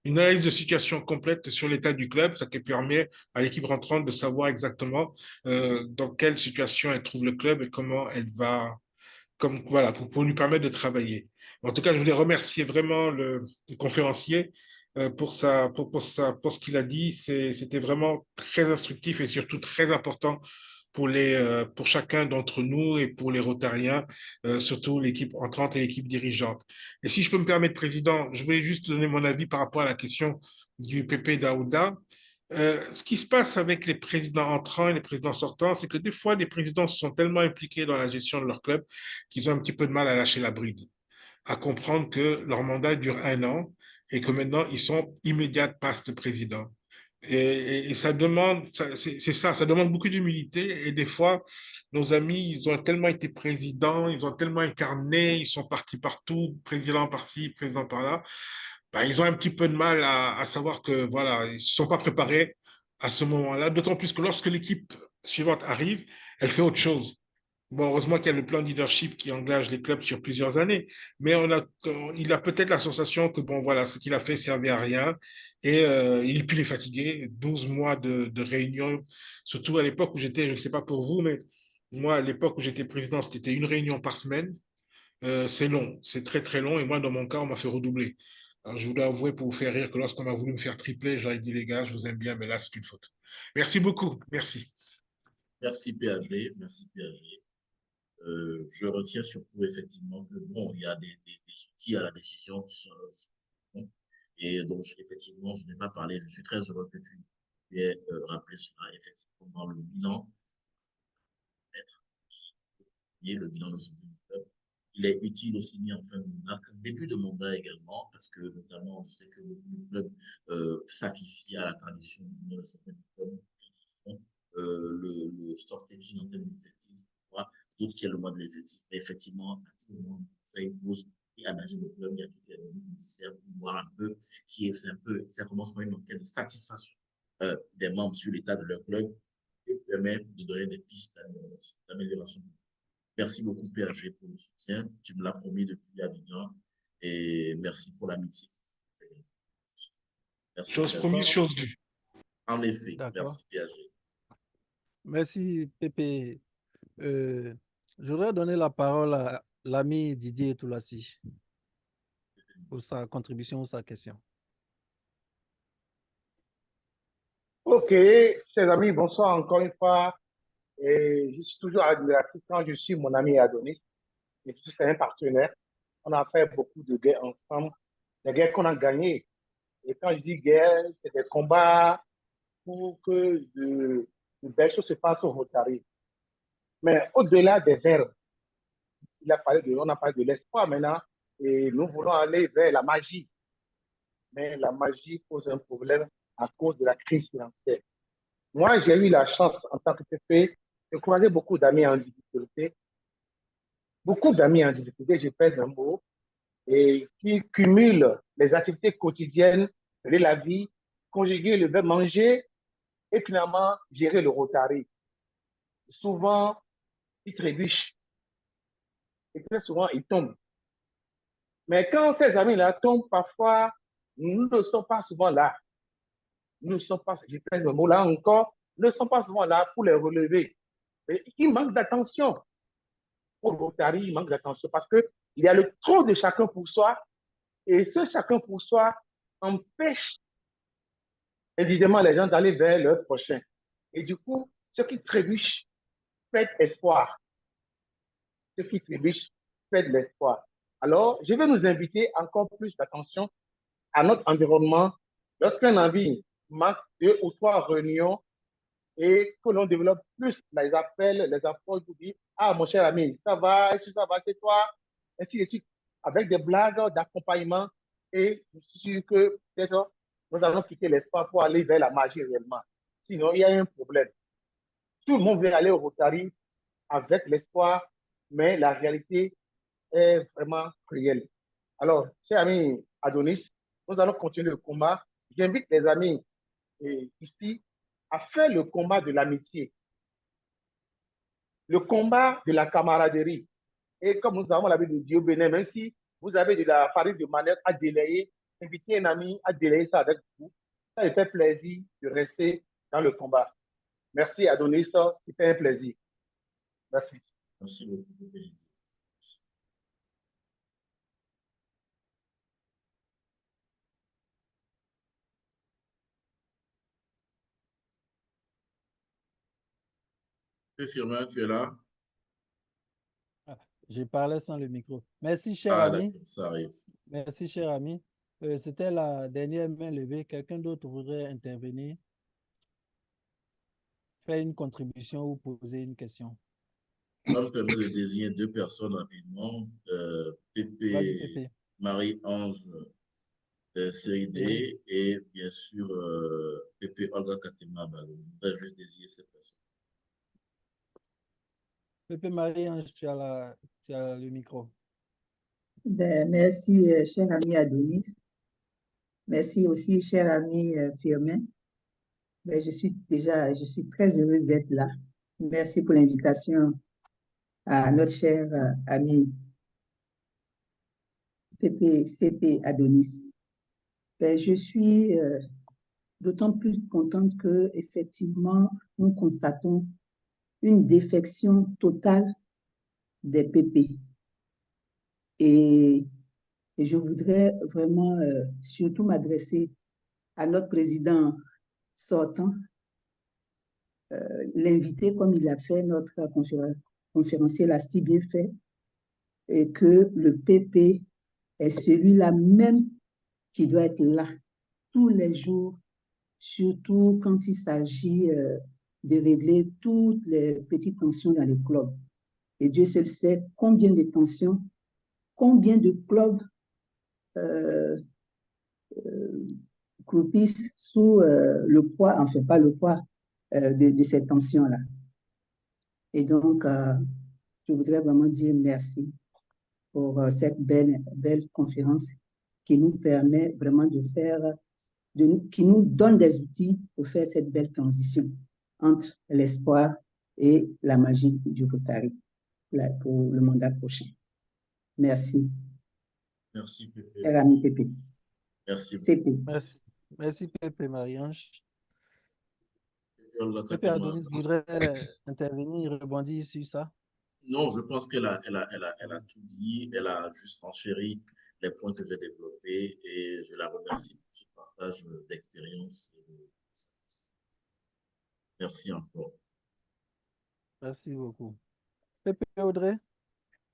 une analyse de situation complète sur l'état du club, ce qui permet à l'équipe rentrante de savoir exactement dans quelle situation elle trouve le club et comment elle va, voilà, pour lui permettre de travailler. En tout cas, je voulais remercier vraiment le conférencier pour ce qu'il a dit. C'était vraiment très instructif et surtout très important pour chacun d'entre nous et pour les Rotariens, surtout l'équipe entrante et l'équipe dirigeante. Et si je peux me permettre, Président, je voulais juste donner mon avis par rapport à la question du PP Daouda. Ce qui se passe avec les présidents entrants et les présidents sortants, c'est que des fois, les présidents sont tellement impliqués dans la gestion de leur club qu'ils ont un petit peu de mal à lâcher la bride, à comprendre que leur mandat dure 1 an et que maintenant, ils sont immédiats past président. Et ça demande, ça demande beaucoup d'humilité. Et des fois, nos amis, ils ont tellement été présidents, ils ont tellement incarné, ils sont partis partout, président par-ci, président par-là. Ben, ils ont un petit peu de mal à savoir que voilà, ils ne se sont pas préparés à ce moment-là. D'autant plus que lorsque l'équipe suivante arrive, elle fait autre chose. Bon, heureusement qu'il y a le plan de leadership qui engage les clubs sur plusieurs années, mais il a peut-être la sensation que bon, voilà, ce qu'il a fait servait à rien et il est fatigué. 12 mois de réunion, surtout à l'époque où j'étais, je ne sais pas pour vous, mais moi, à l'époque où j'étais président, c'était une réunion par semaine. C'est long, c'est très très long et moi, dans mon cas, on m'a fait redoubler. Alors, je voulais avouer pour vous faire rire que lorsqu'on a voulu me faire tripler, je leur ai dit, les gars, je vous aime bien, mais là, c'est une faute. Merci beaucoup. Merci. Merci PAG, merci PAG. Je retiens surtout effectivement que bon, il y a des outils à la décision qui sont à notre disposition. Et donc, effectivement, je n'ai pas parlé, je suis très heureux que tu aies rappelé cela, effectivement, dans le bilan, le bilan de ce club. Il est utile aussi mis en fin de mandat, début de mandat également, parce que notamment, je sais que le club sacrifie à la tradition de certains clubs, le stratégie en termes d'effectifs, d'autres qui est le mois de l'effectif. Effectivement, à tout moment, ça impose et analyser le club, il y a toutes les données nécessaires pour voir un peu ça commence par une enquête de satisfaction des membres sur l'état de leur club et permet de donner des pistes d'amélioration. Merci beaucoup, PAG, pour le soutien. Tu me l'as promis depuis Abidjan et merci pour l'amitié. Chose promise, chose due. En effet, merci, PAG. Merci, Pépé. Je voudrais donner la parole à l'ami Didier Toulassi pour sa contribution ou sa question. Ok, chers amis, bonsoir encore une fois. Et je suis toujours admiratif quand je suis mon ami Adonis. Et puis c'est un partenaire. On a fait beaucoup de guerres ensemble, des guerres qu'on a gagnées. Et quand je dis guerre, c'est des combats pour que de belles choses se passent au Rotary. Mais au-delà des verbes, on a parlé de l'espoir maintenant, et nous voulons aller vers la magie. mais la magie pose un problème à cause de la crise financière. Moi, j'ai eu la chance, en tant que TP, de croiser beaucoup d'amis en difficulté. Beaucoup d'amis en difficulté, je pèse un mot, et qui cumulent les activités quotidiennes de la vie, conjuguer le verbe manger et finalement gérer le Rotary. Souvent, ils trébuchent et très souvent, ils tombent. Mais quand ces amis-là tombent, parfois, nous ne sommes pas souvent là. Nous ne sommes pas, je pèse le mot là encore, nous ne sommes pas souvent là pour les relever. Et il manque d'attention. Pour le Rotary, il manque d'attention parce qu'il y a le trop de chacun pour soi et ce chacun pour soi empêche évidemment les gens d'aller vers leur prochain. Et du coup, ceux qui trébuchent perdent espoir. Ceux qui trébuchent perdent l'espoir. Alors, je vais nous inviter encore plus d'attention à notre environnement. Lorsqu'un envie manque 2 ou 3 réunions et que l'on développe plus les appels, les approches, vous dites, ah, mon cher ami, ça va, est-ce que ça va chez toi? Ainsi de suite, avec des blagues d'accompagnement et je suis sûr que peut-être nous allons quitter l'espoir pour aller vers la magie réellement. Sinon, il y a un problème. Tout le monde veut aller au Rotary avec l'espoir, mais la réalité est vraiment cruelle. Alors, cher ami Adonis, nous allons continuer le combat. J'invite les amis ici à faire le combat de l'amitié, le combat de la camaraderie. Et comme nous avons l'habitude de Dieu béni, même si vous avez de la farine de manette à délayer, invitez un ami à délayer ça avec vous. Ça me fait plaisir de rester dans le combat. Merci Adonis, c'était un plaisir. Merci. Merci beaucoup. Firmin, tu es là? Je parlais sans le micro. Merci, cher Ah, ami. d'accord, ça arrive. Merci, cher ami. C'était la dernière main levée. Quelqu'un d'autre voudrait intervenir, faire une contribution ou poser une question? Ça me permet de désigner 2 personnes rapidement. Vas-y, Pépé Pépé. Marie-Ange série D et bien sûr Pépé Olga Katema Balou. Je voudrais juste désigner ces personnes. Pépé Marie-Ange, tu as le micro. Ben, merci, cher ami Adonis. Merci aussi, cher ami Firmin. Ben, je suis très heureuse d'être là. Merci pour l'invitation à notre cher ami CP Adonis. Ben, je suis d'autant plus contente que, effectivement, nous constatons une défection totale des PP. Et je voudrais vraiment surtout m'adresser à notre président sortant, l'inviter comme il a fait, notre conférencier l'a si bien fait, et que le PP est celui-là même qui doit être là tous les jours, surtout quand il s'agit de régler toutes les petites tensions dans les clubs. Et Dieu seul sait combien de tensions, combien de clubs croupissent sous le poids, enfin pas le poids, de cette tension-là. Et donc, je voudrais vraiment dire merci pour cette belle conférence qui nous permet vraiment de faire, qui nous donne des outils pour faire cette belle transition entre l'espoir et la magie du Rotary pour le mandat prochain. Merci. Merci, Pépé. Cher ami Pépé. Merci. CP. Merci, Pépé Marie-Ange. Pépé Adonis voudrait intervenir, rebondir sur ça? Non, je pense qu'elle a tout dit. Elle a juste renchéri les points que j'ai développés et je la remercie pour ce partage d'expérience. Merci encore. Merci beaucoup. Pépé Audrey?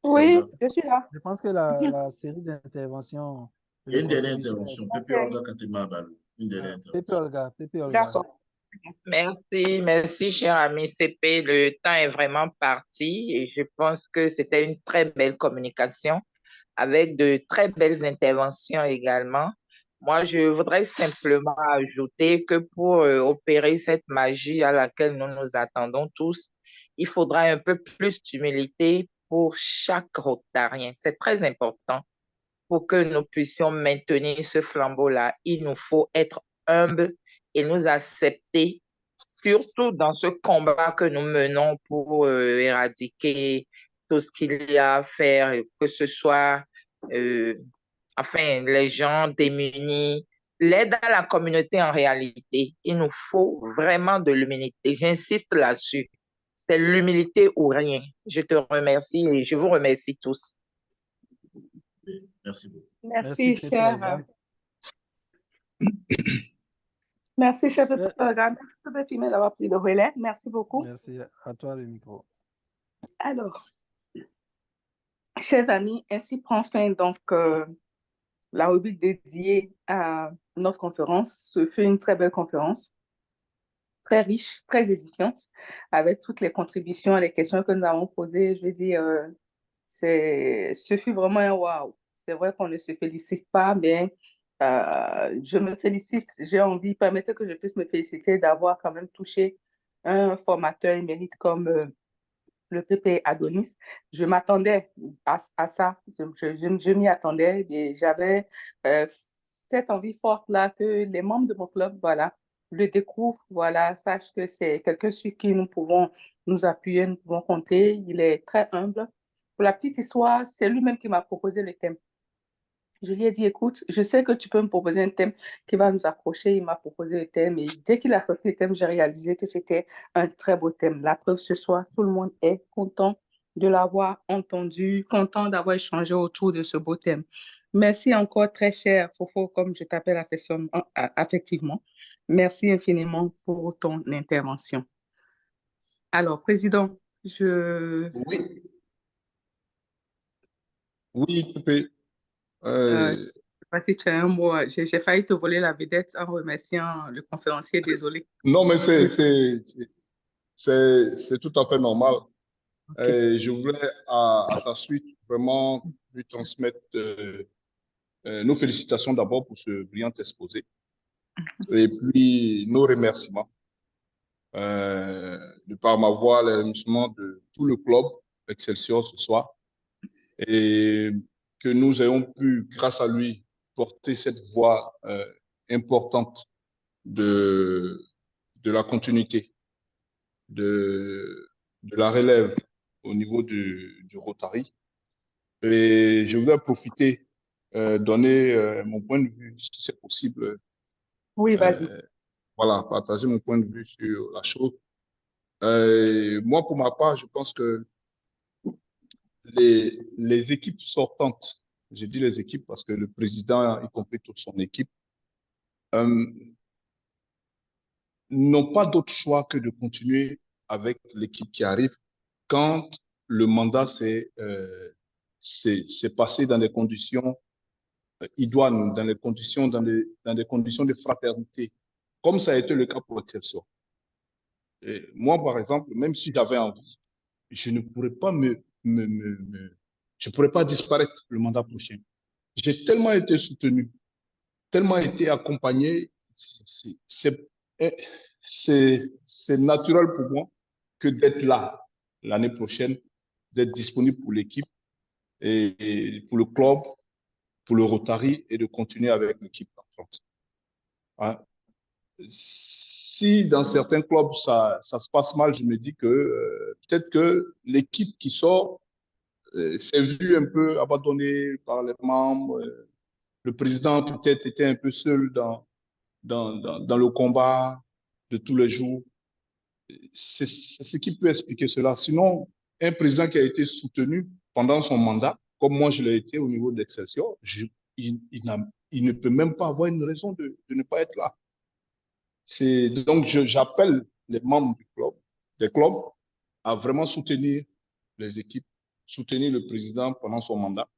Oui, je suis là. Je pense que la série d'interventions... Il y a une dernière intervention. Pépé Olga Katema Balou. Une dernière intervention. Pépé Olga. D'accord. Merci, cher ami CP. Le temps est vraiment parti et je pense que c'était une très belle communication avec de très belles interventions également. Moi, je voudrais simplement ajouter que pour opérer cette magie à laquelle nous nous attendons tous, il faudra un peu plus d'humilité pour chaque Rotarien. C'est très important pour que nous puissions maintenir ce flambeau-là. Il nous faut être humbles et nous accepter, surtout dans ce combat que nous menons pour éradiquer tout ce qu'il y a à faire, que ce soit les gens démunis, l'aide à la communauté en réalité. Il nous faut vraiment de l'humilité. J'insiste là-dessus. C'est l'humilité ou rien. Je te remercie et je vous remercie tous. Merci beaucoup. Merci, cher. Merci, chef de programme. Merci d'avoir pris le relais. Merci beaucoup. Merci à toi le micro. Alors, chers amis, ainsi prend fin donc la rubrique dédiée à notre conférence. Ce fut une très belle conférence, très riche, très édifiante, avec toutes les contributions et les questions que nous avons posées. Je veux dire, ce fut vraiment un waouh. C'est vrai qu'on ne se félicite pas, mais je me félicite. J'ai envie, permettez que je puisse me féliciter d'avoir quand même touché un formateur émérite comme le PP Adonis. Je m'attendais à ça. Je m'y attendais et j'avais cette envie forte-là que les membres de mon club, voilà, le découvrent, voilà, sachent que c'est quelqu'un sur qui nous pouvons nous appuyer, nous pouvons compter. Il est très humble. Pour la petite histoire, c'est lui-même qui m'a proposé le thème. Je lui ai dit, écoute, je sais que tu peux me proposer un thème qui va nous accrocher. Il m'a proposé le thème et dès qu'il a sorti le thème, j'ai réalisé que c'était un très beau thème. La preuve ce soir, tout le monde est content de l'avoir entendu, content d'avoir échangé autour de ce beau thème. Merci encore, très cher Fofo, comme je t'appelle affectivement. Merci infiniment pour ton intervention. Alors, Président, Oui. Oui, Pépé. je sais pas si tu as un mot. J'ai failli te voler la vedette en remerciant le conférencier, désolé. Non, mais c'est tout à fait normal. Je voulais, à ta suite, vraiment lui transmettre nos félicitations d'abord pour ce brillant exposé et puis nos remerciements de par ma voix, les remerciements de tout le club Excelsior ce soir et que nous ayons pu, grâce à lui, porter cette voix importante de la continuité, de la relève au niveau du Rotary. Et je voudrais profiter, donner mon point de vue, si c'est possible. Oui, vas-y. Voilà, partager mon point de vue sur la chose. Moi, pour ma part, je pense que les équipes sortantes, je dis les équipes parce que le président, y compris toute son équipe, n'ont pas d'autre choix que de continuer avec l'équipe qui arrive quand le mandat s'est passé dans des conditions idoines, dans des conditions de fraternité, comme ça a été le cas pour Excelsior. Et moi, par exemple, même si j'avais envie, je ne pourrais pas je pourrais pas disparaître le mandat prochain. J'ai tellement été soutenu, tellement été accompagné, c'est naturel pour moi que d'être là l'année prochaine, d'être disponible pour l'équipe et pour le club, pour le Rotary et de continuer avec l'équipe entrante. Hein? Si dans certains clubs ça se passe mal, je me dis que peut-être que l'équipe qui sort s'est vue un peu abandonnée par les membres. Le président peut-être était un peu seul dans le combat de tous les jours. C'est ce qui peut expliquer cela. Sinon, un président qui a été soutenu pendant son mandat, comme moi je l'ai été au niveau d'Excelsior, il ne peut même pas avoir une raison de ne pas être là. Donc, j'appelle les membres des clubs à vraiment soutenir les équipes, soutenir le président pendant son mandat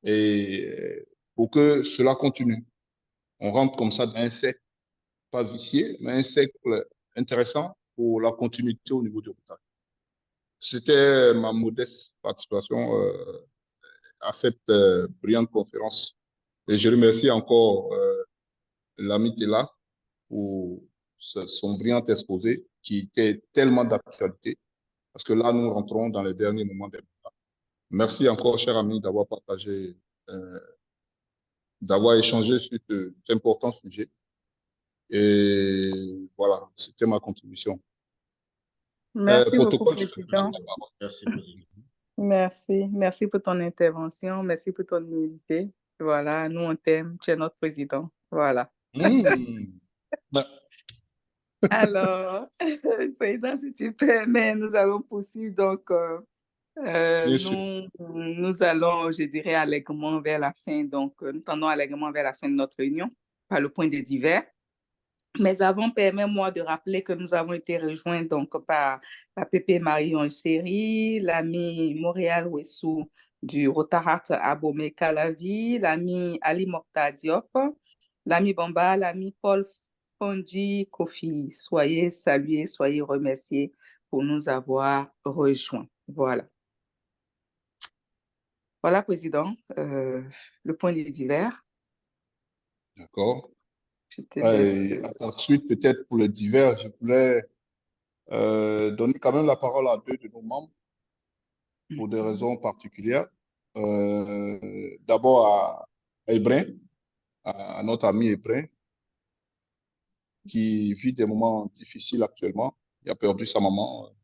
et pour que cela continue. On rentre comme ça dans un cercle, pas vicié, mais un cercle intéressant pour la continuité au niveau du Rotary. C'était ma modeste participation à cette brillante conférence Et je remercie encore l'ami Tela pour son brillant exposé qui était tellement d'actualité, parce que là, nous rentrons dans les derniers moments des mandats. Merci encore, cher ami, d'avoir partagé, d'avoir échangé sur cet important sujet. Et voilà, c'était ma contribution. Merci beaucoup, Protocole, je te laisse Président. la parole. Merci, Président. Merci. Merci pour ton intervention. Merci pour ton humilité. Voilà, nous, on t'aime. Tu es notre président. Voilà. Ben, Alors, Président, si tu permets, nous allons poursuivre. Donc, bien sûr. nous allons, je dirais, allègrement vers la fin. Donc, nous tendons allègrement vers la fin de notre réunion par le point de divers. Mais avant, permets-moi de rappeler que nous avons été rejoints donc par la PP Marion Seri, l'ami Montréal Wessou du Rotahat Abomey Calavi, l'ami Ali Mokhtar Diop, l'ami Bamba, l'ami Paul Fonji Kofi. Soyez salués, soyez remerciés pour nous avoir rejoints. Voilà. Voilà, Président, le point de divers. D'accord. Je te laisse. Ensuite, peut-être pour le divers, je voulais donner quand même la parole à deux de nos membres pour des raisons particulières. D'abord à Ebrin, à notre ami Ebrin, qui vit des moments difficiles actuellement. Il a perdu sa maman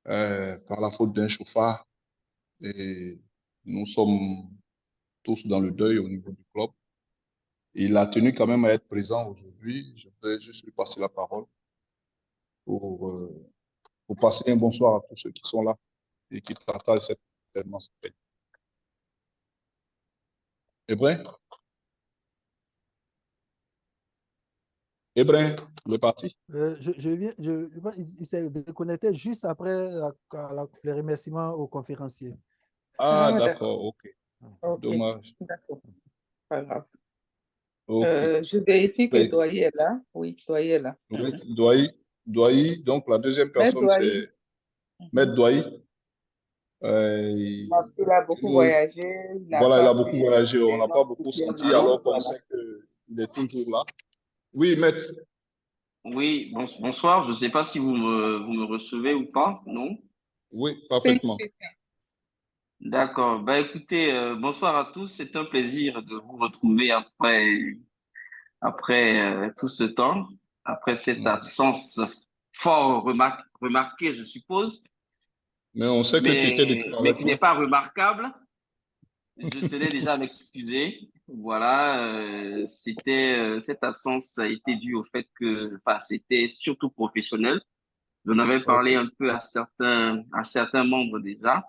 par la faute d'un chauffard. Et nous sommes tous dans le deuil au niveau du club. Il a tenu quand même à être présent aujourd'hui. Je voudrais juste lui passer la parole pour passer un bonsoir à tous ceux qui sont là et qui partagent cette événement. Ebrin? Ebrin, le parti? Il s'est déconnecté juste après les remerciements aux conférenciers. Ah, Ah, d'accord, ok. Ok, Dommage. d'accord. Pas grave. Ok. Je vérifie que Ben, Doyen est là. Oui, Doyen est là. Douaï, donc la deuxième Mais personne, Doyen, c'est Maître Douaï. il a beaucoup voyagé. Il n'a Voilà, il pas a beaucoup pu voyagé, on donner n'a pas notre beaucoup soutien senti, moral. alors qu'on Voilà. sait qu'il est toujours là. Oui, Maître. Oui, bonsoir. Je ne sais pas si vous me recevez ou pas, non? Oui, Si, parfaitement. si, si. D'accord. Bah, écoutez, bonsoir à tous. C'est un plaisir de vous retrouver après tout ce temps, après cette absence fort remarquée, je suppose, Mais on sait que tu étais de tout mais avec qui n'est nous. pas remarquable. Je tenais déjà à m'excuser. Voilà, cette absence a été due au fait que, enfin, c'était surtout professionnel. J'en avais parlé un peu à certains membres déjà.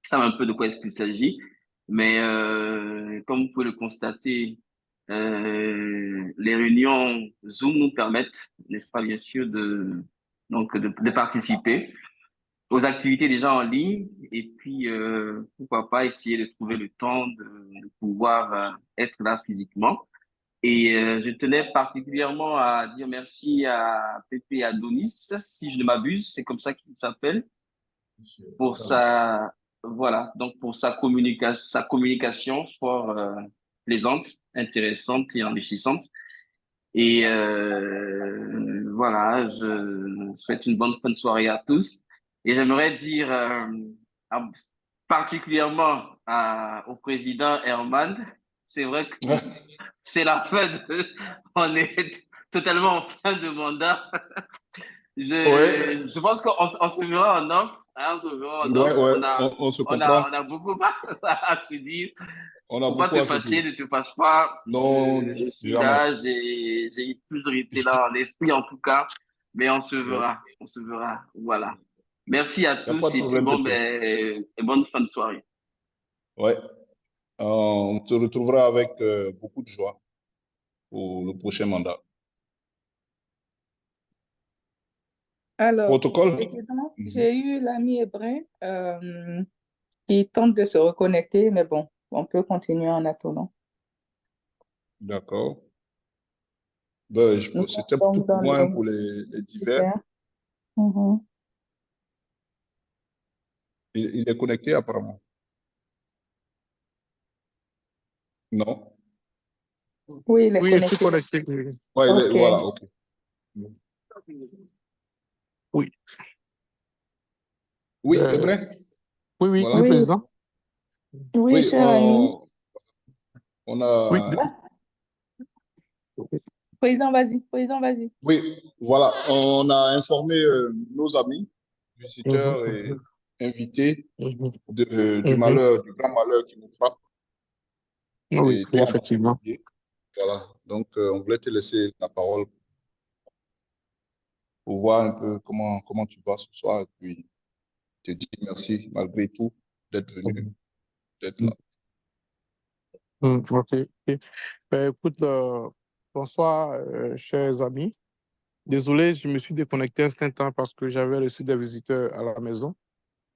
Ils savent un peu de quoi est-ce qu'il s'agit. Mais comme vous pouvez le constater, les réunions Zoom nous permettent, n'est-ce pas, bien sûr, de participer aux activités déjà en ligne et puis pourquoi pas essayer de trouver le temps de pouvoir être là physiquement. Et je tenais particulièrement à dire merci à Pépé Adonis, si je ne m'abuse, c'est comme ça qu'il s'appelle, pour voilà, donc pour sa communication fort plaisante, intéressante et enrichissante. Et voilà, je souhaite une bonne fin de soirée à tous. Et j'aimerais dire particulièrement au président Herman, c'est vrai que c'est la fin on est totalement en fin de mandat. Je pense qu'on se verra en off. Hein, on se verra en off. On se comprend. On a beaucoup à se dire. On a Faut pas beaucoup te à se fâcher, dire. ne te fâche pas. Non, Je suis jamais. là, j'ai toujours été là en esprit en tout cas. Mais on se verra. On se verra. Voilà. Merci à Il n'y a pas tous de et puis problème, bon, Pépé. et bonne fin de soirée. Ouais. On te retrouvera avec beaucoup de joie pour le prochain mandat. Alors, Protocole? Président, j'ai eu l'ami Ebrin qui tente de se reconnecter, mais bon, on peut continuer en attendant. D'accord. Ben, Nous sommes c'était tout donc pour dans moi hein, le pour les divers. Mhm. Il est connecté apparemment. Non? Oui, il est Oui, je suis connecté. connecté. Oui. Ouais, Ok. voilà, ok. Oui. Oui, Euh, est prêt? oui, oui, Voilà. oui, Oui, président. oui, Oui, cher ami. on Oui, a... Président, vas-y. Président, vas-y. Oui, voilà, on a informé nos amis, visiteurs et Mhm, invités mhm, du mhm. malheur, du grand malheur qui nous frappe, Oui, et oui, toi en effectivement. particulier. Voilà, donc on voulait te laisser la parole pour voir un peu comment tu vas ce soir et puis te dire merci malgré tout d'être venu, d'être là. Ok. Ok. Ben, écoute, bonsoir, chers amis. Désolé, je me suis déconnecté un certain temps parce que j'avais reçu des visiteurs à la maison.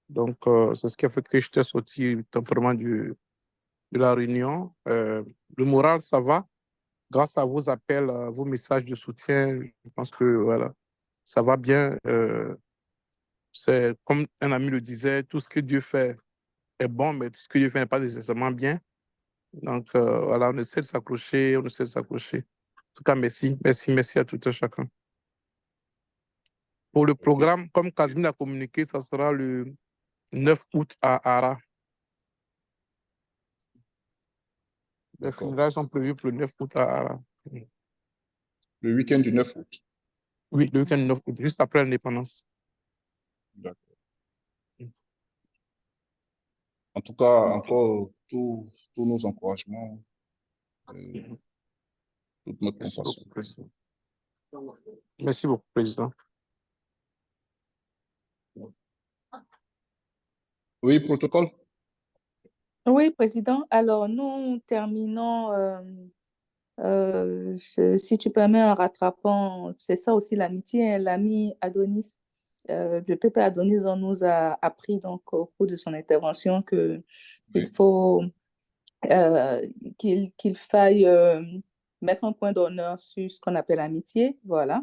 Donc, c'est ce qui a fait que j'étais sorti temporairement de la réunion. Le moral, ça va. Grâce à vos appels, vos messages de soutien, je pense que voilà, ça va bien. C'est comme un ami le disait, tout ce que Dieu fait est bon, mais tout ce que Dieu fait n'est pas nécessairement bien. Donc, voilà, on essaie de s'accrocher, on essaie de s'accrocher. En tout cas, merci, merci, merci à tout un chacun. Pour le programme, comme Kazmi a communiqué, ça sera le 9 août à Ara. Les funérailles sont prévues pour le 9 août à Ara. Le week-end du 9 août. Oui, le week-end du 9 août, juste après l'indépendance. D'accord. En tout cas, encore tous nos encouragements, toute notre Merci compassion. beaucoup, Président. Merci beaucoup, Président. Oui, protocole? Oui, Président. Alors, nous terminons, si tu permets, en rattrapant, c'est ça aussi l'amitié, hein, l'ami Adonis, le pépé Adonis, on nous a appris donc au cours de son intervention qu'il faut qu'il faille mettre un point d'honneur sur ce qu'on appelle l'amitié, voilà.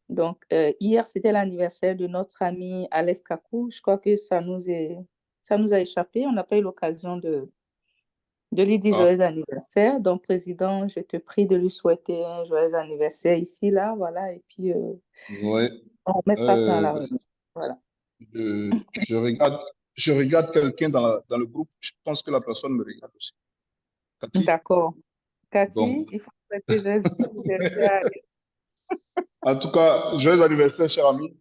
Donc, hier, c'était l'anniversaire de notre ami Alex Kakou. Je crois que ça nous a échappé. On n'a pas eu l'occasion de lui dire joyeux anniversaire. Donc, Président, je te prie de lui souhaiter un joyeux anniversaire ici, là, voilà. Et puis, Ouais. on mettra fin à la réunion. Voilà. Je regarde quelqu'un dans le groupe. Je pense que la personne me regarde aussi. Cathy? D'accord. Cathy, Bon. il faut souhaiter joyeux anniversaire à Alex. En tout cas, joyeux anniversaire, cher ami.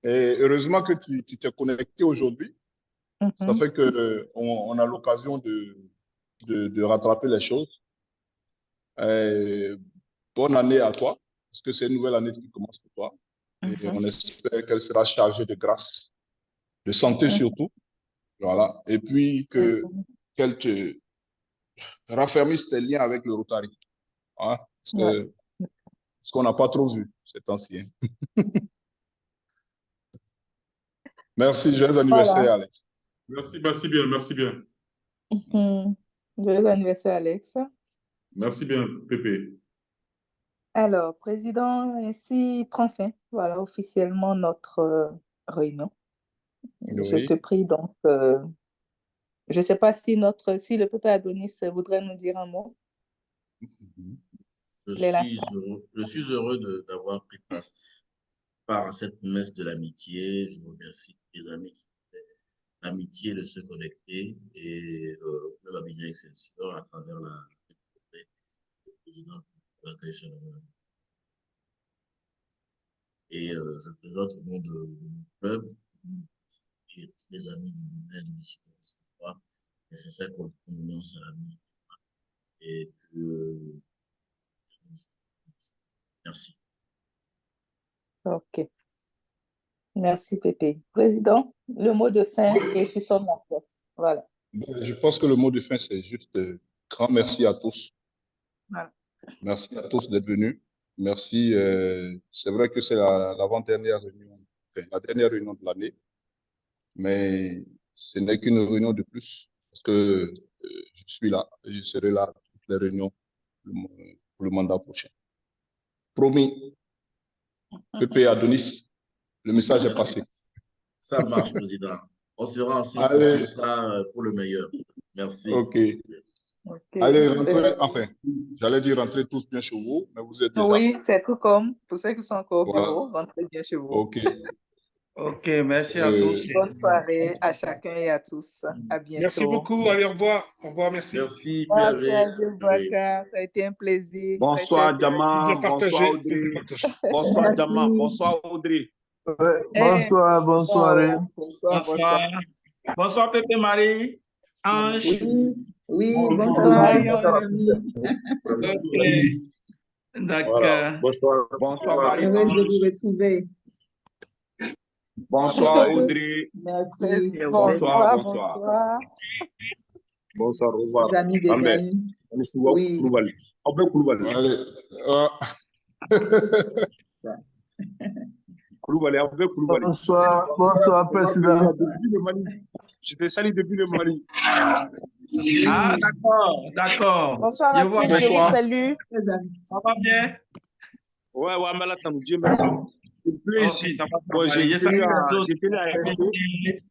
Et heureusement que tu t'es connecté aujourd'hui. Ça fait qu'on a l'occasion de rattraper les choses. Bonne année à toi, parce que c'est une nouvelle année qui commence pour toi. Et on espère qu'elle sera chargée de grâce, de santé surtout. Voilà. Et puis qu'elle te raffermisse tes liens avec le Rotary. Hein? Parce qu'on n'a pas trop vu cet ancien. Merci, joyeux anniversaire, Voilà. Alex. Merci, merci bien, merci bien. Joyeux anniversaire, Alex. Merci bien, Pépé. Alors, Président, ainsi prend fin, voilà, officiellement notre réunion. Je te prie donc, je ne sais pas si le peuple Adonis voudrait nous dire un mot. Je suis heureux d'avoir pris part à cette messe de l'amitié. Je remercie les amis qui ont fait l'amitié de se connecter et le club Abidjan Excelsior à travers le président de l'accueil chaleureux. Et je présente au nom de mon club et tous les amis du domaine du lycée de et c'est ça qu'on condoléances à l'ami et que merci. Ok. Merci, Pépé. Président, le mot de fin et tu sonnes la cloche. Voilà. Je pense que le mot de fin, c'est juste grand merci à tous. Voilà. Merci à tous d'être venus. Merci. C'est vrai que c'est l'avant-dernière réunion, enfin, la dernière réunion de l'année, mais ce n'est qu'une réunion de plus parce que je suis là et je serai là à toutes les réunions pour le mandat prochain. Promis. Pépé Adonis, le message est passé. Ça marche, président. On sera ensemble pour ça pour le meilleur. Merci. Ok. Ok. Allez, rentrez, enfin, j'allais dire rentrez tous bien chez vous, mais vous êtes déjà. Oui, c'est tout comme pour ceux qui sont encore au Voilà. bureau, rentrez bien chez vous. OK. OK, merci à tous. Bonne soirée à chacun et à tous. À bientôt. Merci beaucoup. Allez, au revoir. Au revoir, merci. Merci, Merci PAG. à Boubacar, ça a été un plaisir. Bonsoir, Djama. Plaisir partagé. Bonsoir, Audrey. Plaisir partagé. Bonsoir, Merci. Djama. Bonsoir, Audrey. Bonsoir, bonne soirée. Bonsoir. Bonsoir, Pépé Marie. Ange. Oui, Bonsoir, bonsoir. OK. D'accord. Voilà. Bonsoir. Bonsoir, Marie. Heureuse de vous retrouver. Bonsoir, Audrey. Merci. Bonsoir, bonsoir. Bonsoir. Bonsoir, au revoir. Les amis des Ambe. amis. Oui. Koulibaly. Ambe Koulibaly. Allez. Koulibaly, Ambe Koulibaly. Bonsoir, bonsoir, président. Depuis le Mali. Je te salue depuis le Mali. Ah, d'accord, d'accord. Bonsoir à tous, je vous salue. Ça va bien? Ouais, ouais, mais là, Dieu merci. C'est Ok, ça va. Bon, j'ai Je salue tenu à tous. à rester.